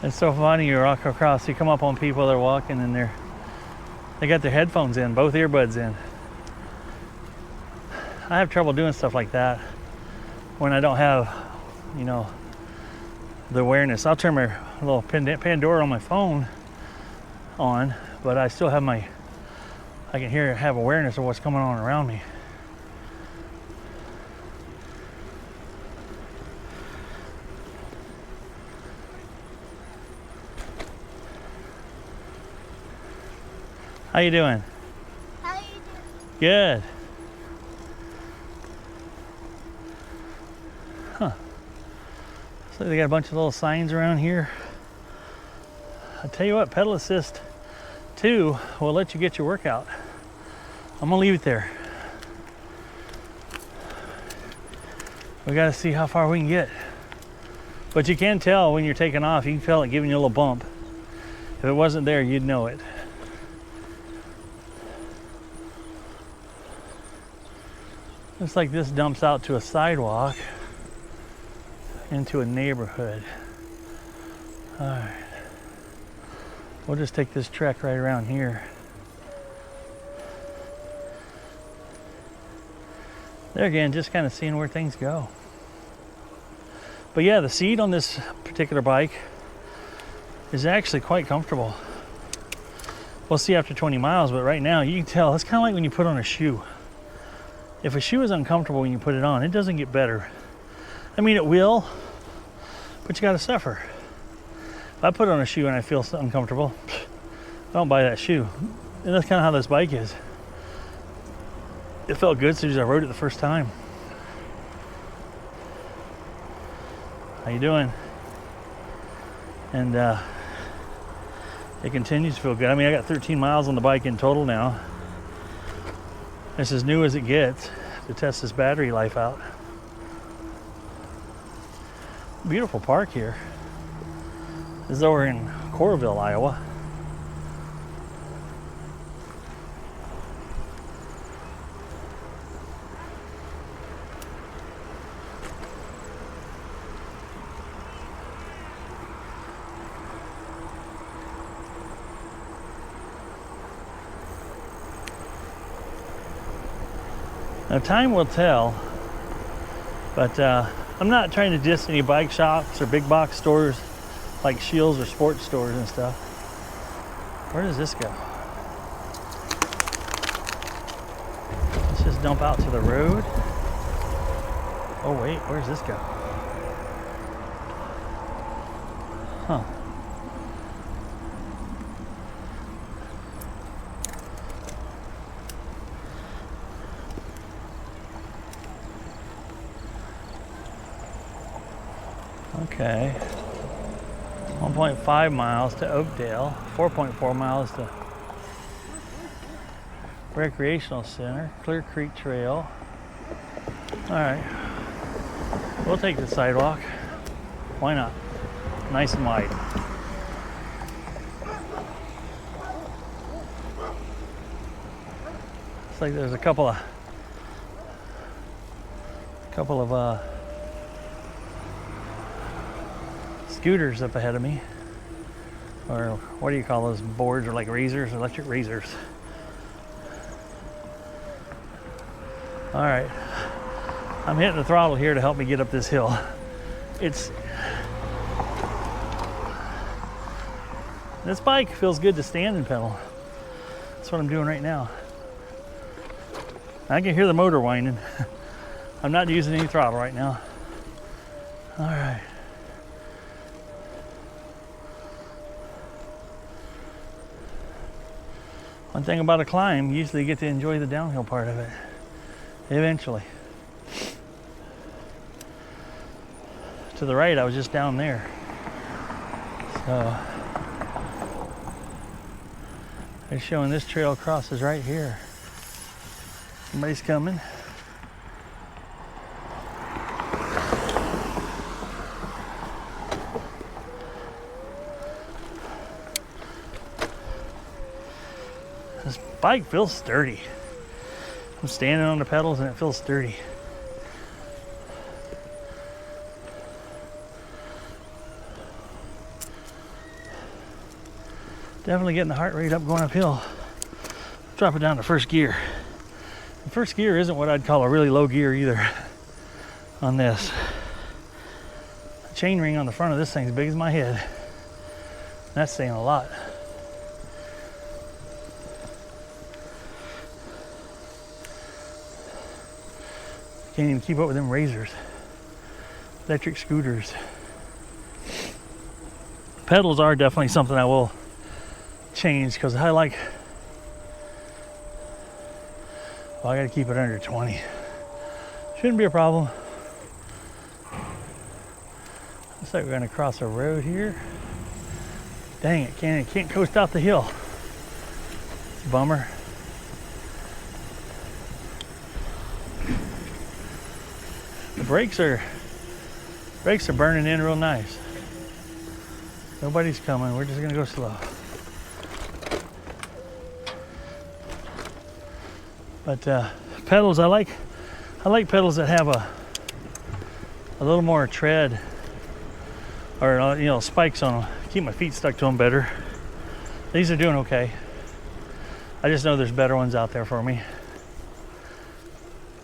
It's so funny, you walk across, you come up on people that are walking and they got their headphones in, both earbuds in. I have trouble doing stuff like that when I don't have, you know, the awareness. I'll turn my little Pandora on my phone on, but I still have I can have awareness of what's going on around me. How you doing? How you doing? Good. Huh. So they got a bunch of little signs around here. I tell you what, pedal assist 2 will let you get your workout. I'm gonna leave it there. We gotta see how far we can get. But you can tell when you're taking off, you can feel it giving you a little bump. If it wasn't there, you'd know it. Looks like this dumps out to a sidewalk into a neighborhood. All right. We'll just take this trek right around here. There again, just kind of seeing where things go. But yeah, the seat on this particular bike is actually quite comfortable. We'll see after 20 miles, but right now you can tell it's kind of like when you put on a shoe. If a shoe is uncomfortable when you put it on, it doesn't get better. I mean, it will, but you gotta suffer. If I put on a shoe and I feel uncomfortable, I don't buy that shoe. And that's kind of how this bike is. It felt good as soon as I rode it the first time. How you doing? And it continues to feel good. I mean, I got 13 miles on the bike in total now. It's as new as it gets to test this battery life out. Beautiful park here. This is though we're in Coralville, Iowa. Now time will tell, but I'm not trying to diss any bike shops or big box stores like Shields or sports stores and stuff. Where does this go? Let's just dump out to the road. Oh wait, where's this go? Huh. Okay, 1.5 miles to Oakdale, 4.4 miles to Recreational Center, Clear Creek Trail. All right, we'll take the sidewalk. Why not? Nice and wide. It's like there's a couple of scooters up ahead of me, or what do you call those boards, or like razors, electric razors. All right, I'm hitting the throttle here to help me get up this hill. This bike feels good to stand and pedal. That's what I'm doing right now. I can hear the motor whining. I'm not using any throttle right now. All right. One thing about a climb, you usually get to enjoy the downhill part of it, eventually. To the right, I was just down there. So, they're showing this trail crosses right here. Somebody's coming. This bike feels sturdy. I'm standing on the pedals and it feels sturdy. Definitely getting the heart rate up going uphill. Drop it down to first gear. The first gear isn't what I'd call a really low gear either on this. The chain ring on the front of this thing's big as my head. That's saying a lot. Can't even keep up with them razors. Electric scooters. Pedals are definitely something I will change because I like, well, I gotta keep it under 20. Shouldn't be a problem. Looks like we're gonna cross a road here. Dang it, can't coast out the hill. It's a bummer. The brakes are burning in real nice. Nobody's coming. We're just gonna go slow. But pedals, I like pedals that have a little more tread, or you know, spikes on them. Keep my feet stuck to them better. These are doing okay. I just know there's better ones out there for me.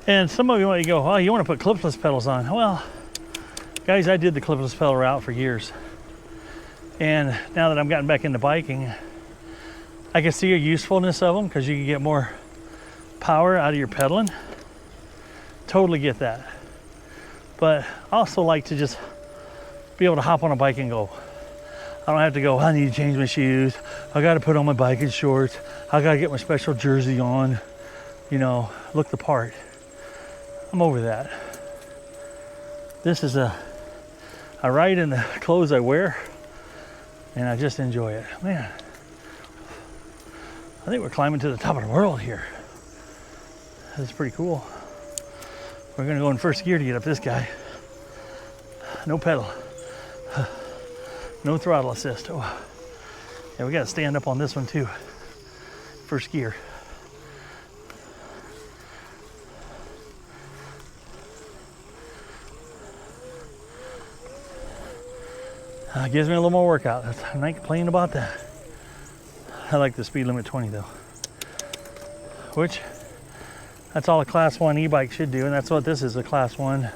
And some of you might go, oh, you want to put clipless pedals on. Well, guys, I did the clipless pedal route for years. And now that I've gotten back into biking, I can see a usefulness of them because you can get more power out of your pedaling. Totally get that. But I also like to just be able to hop on a bike and go. I don't have to go, I need to change my shoes. I got to put on my biking shorts. I got to get my special jersey on. you know, look the part. I'm over that. This is I ride in the clothes I wear, and I just enjoy it. Man, I think we're climbing to the top of the world here. That's pretty cool. We're gonna go in first gear to get up this guy. No pedal. No throttle assist. Oh. Yeah, we gotta stand up on this one too. First gear. Gives me a little more workout. I'm not complaining about that. I like the speed limit 20 though. Which, that's all a class 1 e-bike should do, and that's what this is, a class 1.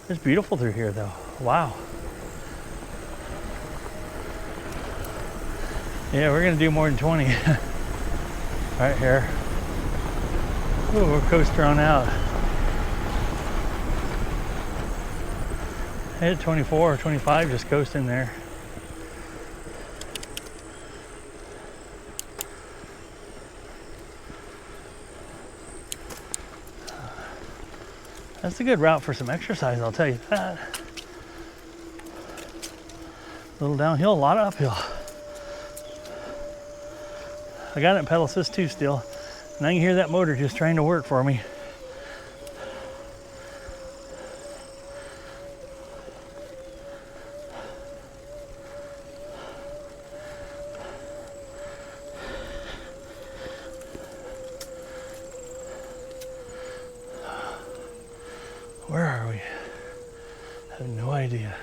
It's beautiful through here though. Wow. Yeah, we're gonna do more than 20. Right here. Ooh, we're coasting on out. Hit 24 or 25, just coasting there. That's a good route for some exercise, I'll tell you that. A little downhill, a lot of uphill. I got it in pedal assist 2 still, and I can hear that motor just trying to work for me. Where are we? I have no idea.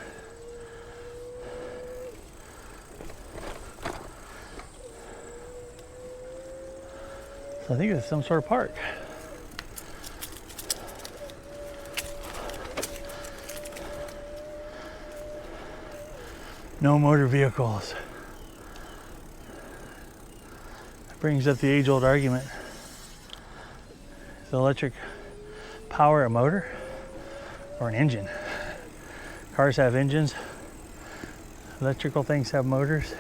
So I think it's some sort of park. No motor vehicles. That brings up the age-old argument. Is electric power a motor or an engine? Cars have engines. Electrical things have motors.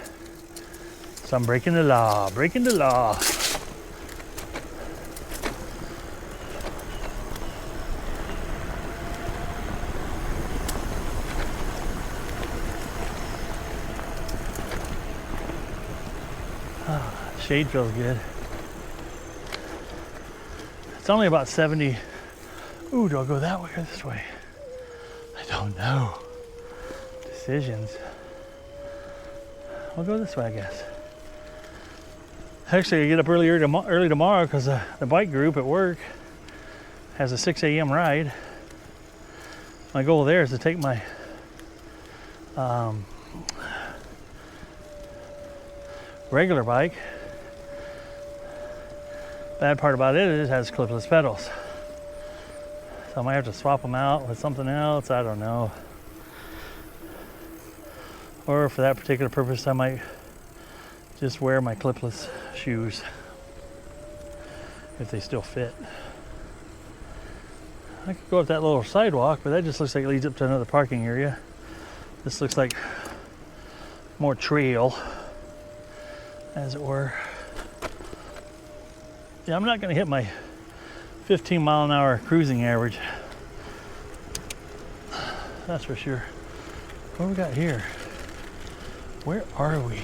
So I'm breaking the law, breaking the law. Shade feels good. It's only about 70. Ooh, do I go that way or this way? I don't know. Decisions. I'll go this way, I guess. Actually, I get up early tomorrow because the bike group at work has a 6 a.m. ride. My goal there is to take my regular bike. Bad part about it is it has clipless pedals. So I might have to swap them out with something else, I don't know. Or for that particular purpose, I might just wear my clipless shoes if they still fit. I could go up that little sidewalk, but that just looks like it leads up to another parking area. This looks like more trail, as it were. Yeah, I'm not gonna hit my 15 mile an hour cruising average. That's for sure. What do we got here? Where are we?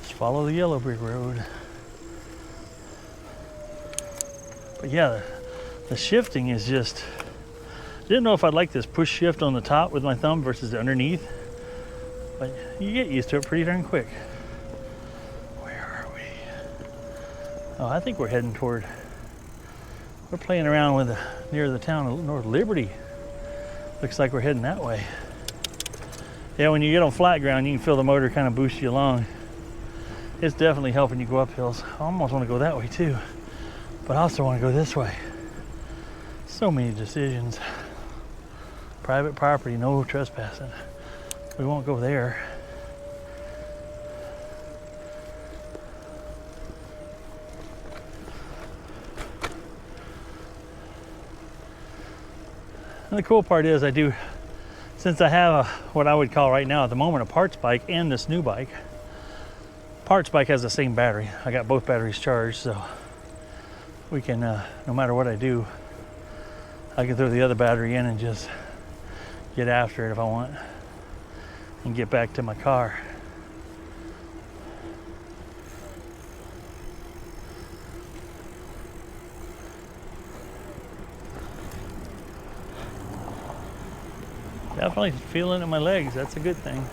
Just follow the yellow brick road. But yeah, the shifting is just, didn't know if I'd like this push shift on the top with my thumb versus the underneath. But you get used to it pretty darn quick. Where are we? Oh, I think we're heading toward, we're playing around with near the town of North Liberty. Looks like we're heading that way. Yeah, when you get on flat ground, you can feel the motor kind of boost you along. It's definitely helping you go up hills. I almost want to go that way too, but I also want to go this way. So many decisions. Private property, no trespassing. We won't go there. And the cool part is I do since I have what I would call right now at the moment a parts bike and this new bike. Parts bike has the same battery. I got both batteries charged, so we can, no matter what I do, I can throw the other battery in and just get after it if I want and get back to my car. Definitely feeling it in my legs. That's a good thing.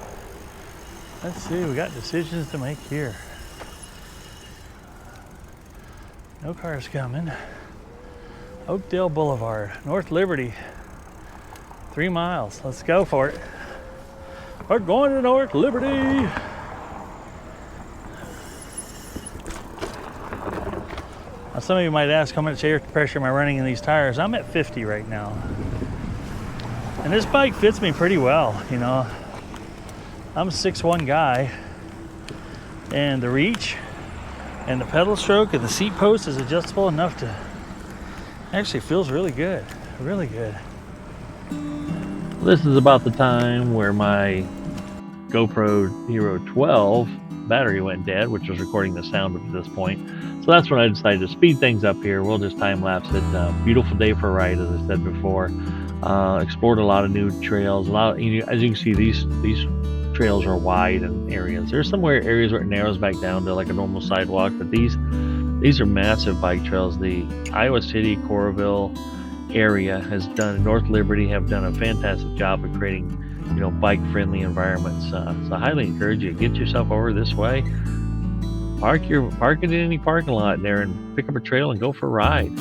Let's see, we got decisions to make here. No cars coming. Oakdale Boulevard, North Liberty. 3 miles. Let's go for it. We're going to North Liberty. Now, some of you might ask how much air pressure am I running in these tires. I'm at 50 right now. And this bike fits me pretty well, you know. I'm a 6'1" guy, and the reach and the pedal stroke and the seat post is adjustable enough to actually feels really good, really good. This is about the time where my GoPro Hero 12 battery went dead, which was recording the sound up to this point. So that's when I decided to speed things up here. We'll just time lapse it. Beautiful day for a ride, as I said before. Explored a lot of new trails. As you can see, these trails are wide in areas. There's somewhere areas where it narrows back down to like a normal sidewalk, but these are massive bike trails. The Iowa City, Coralville area has done, North Liberty have done a fantastic job of creating, you know, bike-friendly environments. So I highly encourage you to get yourself over this way. Park it in any parking lot there and pick up a trail and go for a ride.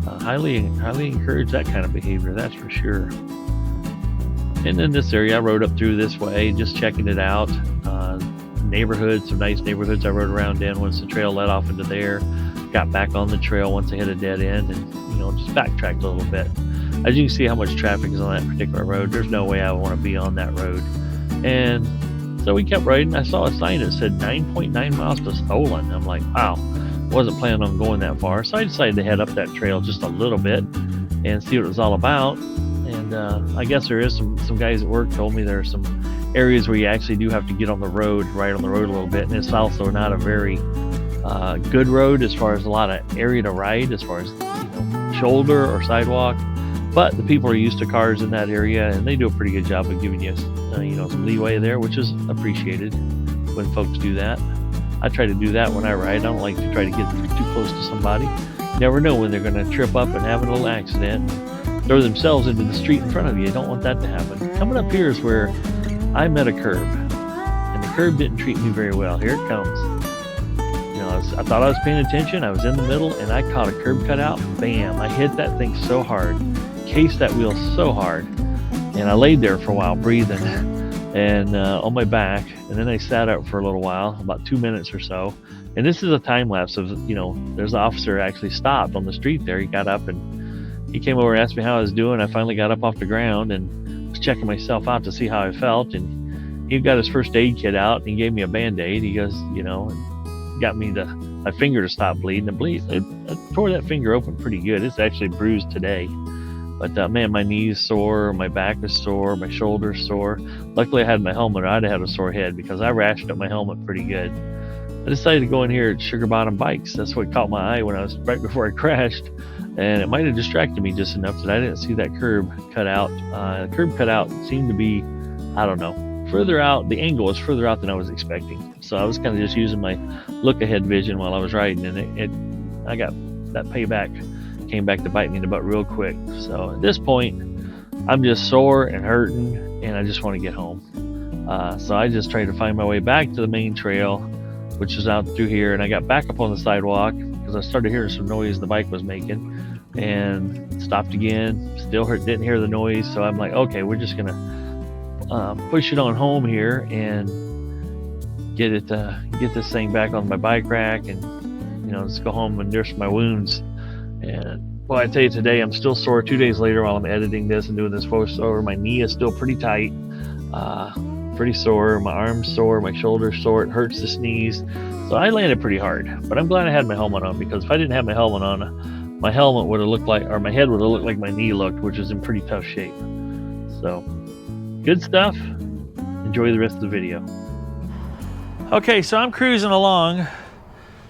Highly encourage that kind of behavior, that's for sure. And in this area, I rode up through this way, just checking it out. Neighborhoods, some nice neighborhoods I rode around in once the trail led off into there. Got back on the trail once I hit a dead end and, you know, just backtracked a little bit. As you can see how much traffic is on that particular road, there's no way I want to be on that road. And so we kept riding. I saw a sign that said 9.9 miles to Stolen. I'm like, wow, wasn't planning on going that far. So I decided to head up that trail just a little bit and see what it was all about. And I guess there is some guys at work told me there are some areas where you actually do have to get on the road, ride on the road a little bit. And it's also not a very good road as far as a lot of area to ride, as far as, you know, shoulder or sidewalk. But the people are used to cars in that area, and they do a pretty good job of giving you, you know, some leeway there, which is appreciated when folks do that. I try to do that when I ride. I don't like to try to get too close to somebody. You never know when they're going to trip up and have a little accident, throw themselves into the street in front of you. You don't want that to happen. Coming up here is where I met a curb, and the curb didn't treat me very well. Here it comes. You know, I thought I was paying attention. I was in the middle, and I caught a curb cutout. Bam! I hit that thing so hard, cased that wheel so hard, and I laid there for a while breathing and on my back, and then I sat up for a little while, about 2 minutes or so. And this is a time lapse of, you know, there's an officer actually stopped on the street there. He got up and he came over and asked me how I was doing. I finally got up off the ground and was checking myself out to see how I felt, and he got his first aid kit out and he gave me a Band-Aid. He goes, you know, and got me my finger to stop bleeding. I tore that finger open pretty good. It's actually bruised today. But man, my knee's sore, my back is sore, my shoulder's sore. Luckily I had my helmet, or I'd have had a sore head because I rashed up my helmet pretty good. I decided to go in here at Sugar Bottom Bikes. That's what caught my eye when I was right before I crashed. And it might have distracted me just enough that I didn't see that curb cut out. The curb cut out seemed to be, I don't know, further out. The angle was further out than I was expecting. So I was kind of just using my look ahead vision while I was riding, and I got that payback. Came back to bite me in the butt real quick. So at this point, I'm just sore and hurting, and I just want to get home. So I just tried to find my way back to the main trail, which is out through here, and I got back up on the sidewalk because I started hearing some noise the bike was making, and stopped again. Still didn't hear the noise, so I'm like, okay, we're just gonna push it on home here and get this thing back on my bike rack, and, you know, just go home and nurse my wounds. And well, I tell you, today I'm still sore 2 days later while I'm editing this and doing this voiceover. My knee is still pretty tight, pretty sore. My arm's sore, my shoulder's sore. It hurts to sneeze. So I landed pretty hard, but I'm glad I had my helmet on, because if I didn't have my helmet on, my helmet would have looked like, or my head would have looked like my knee looked, which is in pretty tough shape. So Good stuff. Enjoy the rest of the video. Okay, so I'm cruising along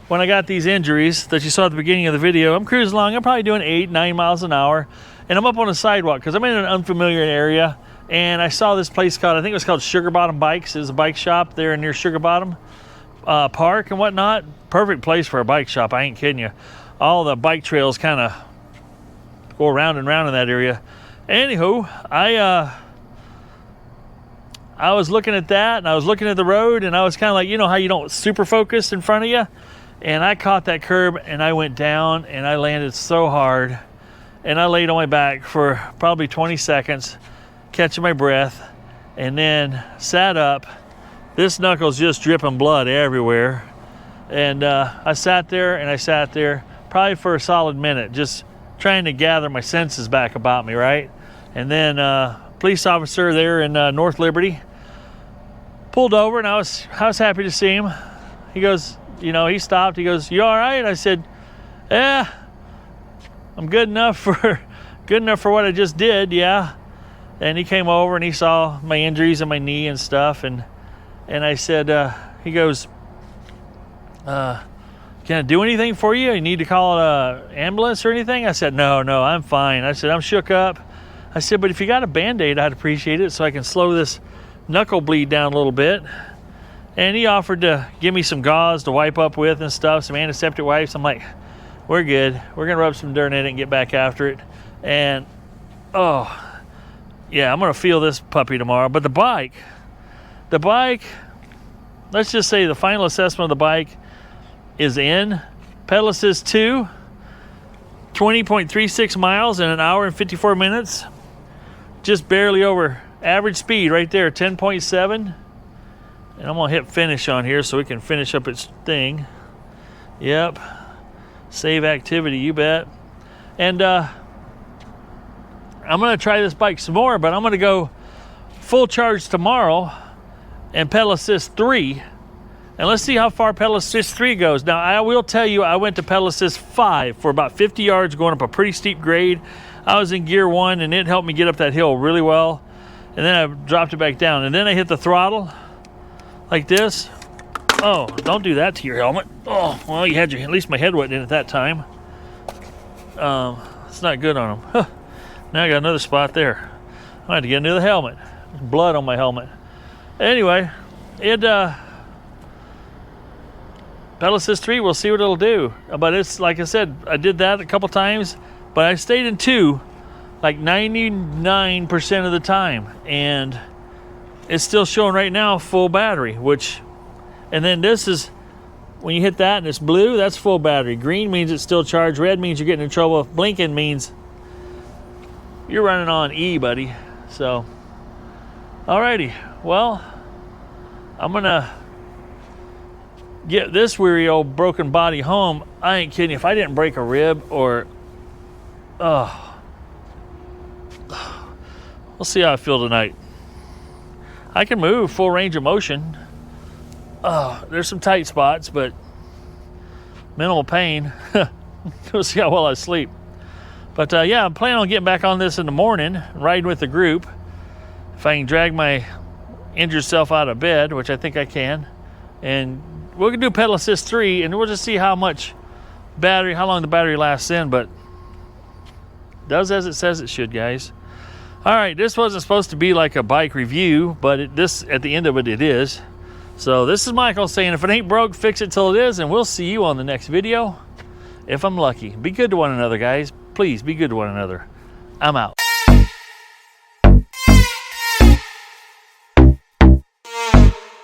when I got these injuries that you saw at the beginning of the video. I'm cruising along. I'm probably doing 8-9 miles an hour, and I'm up on a sidewalk because I'm in an unfamiliar area, and I saw this place called, I think it was called Sugar Bottom Bikes. It's a bike shop there near Sugar Bottom Park and whatnot. Perfect place for a bike shop, I ain't kidding you. All the bike trails kind of go around and around in that area. Anywho, I was looking at that, and I was looking at the road, and I was kind of like, you know how you don't super focus in front of you? And I caught that curb, and I went down, and I landed so hard, and I laid on my back for probably 20 seconds, catching my breath, and then sat up. This knuckle's just dripping blood everywhere. And I sat there probably for a solid minute, just trying to gather my senses back about me, right? And then police officer there in North Liberty pulled over, and I was happy to see him. He goes, you know, he stopped. He goes, "You all right?" I said, "Yeah, I'm good enough for what I just did, yeah." And he came over and he saw my injuries in my knee and stuff, and I said, he goes, "Can I do anything for you? You need to call an ambulance or anything?" I said, No, I'm fine. I said, "I'm shook up." I said, "But if you got a Band-Aid, I'd appreciate it so I can slow this knuckle bleed down a little bit." And he offered to give me some gauze to wipe up with and stuff, some antiseptic wipes. I'm like, we're good. We're going to rub some dirt in it and get back after it. And, oh, yeah, I'm going to feel this puppy tomorrow. But the bike, let's just say the final assessment of the bike is in. Pedal Assist 2, 20.36 miles in an hour and 54 minutes. Just barely over average speed right there, 10.7. And I'm going to hit finish on here so we can finish up its thing. Yep. Save activity, you bet. And I'm going to try this bike some more, but I'm going to go full charge tomorrow and Pedal Assist 3. And let's see how far Pedal Assist 3 goes. Now, I will tell you, I went to Pedal Assist 5 for about 50 yards going up a pretty steep grade. I was in gear 1, and it helped me get up that hill really well. And then I dropped it back down. And then I hit the throttle like this. Oh, don't do that to your helmet. Oh, well, you had at least my head went in at that time. It's not good on them. Huh. Now I got another spot there. I had to get a new helmet. There's blood on my helmet. Anyway, Pedal Assist 3, we'll see what it'll do. But it's, like I said, I did that a couple times, but I stayed in 2 like 99% of the time. And it's still showing right now full battery, and then this is, when you hit that and it's blue, that's full battery. Green means it's still charged. Red means you're getting in trouble. Blinking means you're running on E, buddy. So, alrighty. Well, I'm going to get this weary old broken body home. I ain't kidding you. If I didn't break a rib or, we'll see how I feel tonight. I can move full range of motion. There's some tight spots, but minimal pain. We'll see how well I sleep. But yeah, I'm planning on getting back on this in the morning, riding with the group. If I can drag my injured self out of bed, which I think I can. And we're going to do Pedal Assist 3, and we'll just see how long the battery lasts in, but it does as it says it should, guys. All right, this wasn't supposed to be like a bike review, but this at the end of it is. So this is Michael saying, if it ain't broke, fix it till it is, and we'll see you on the next video if I'm lucky. Be good to one another, guys. Please be good to one another. I'm out.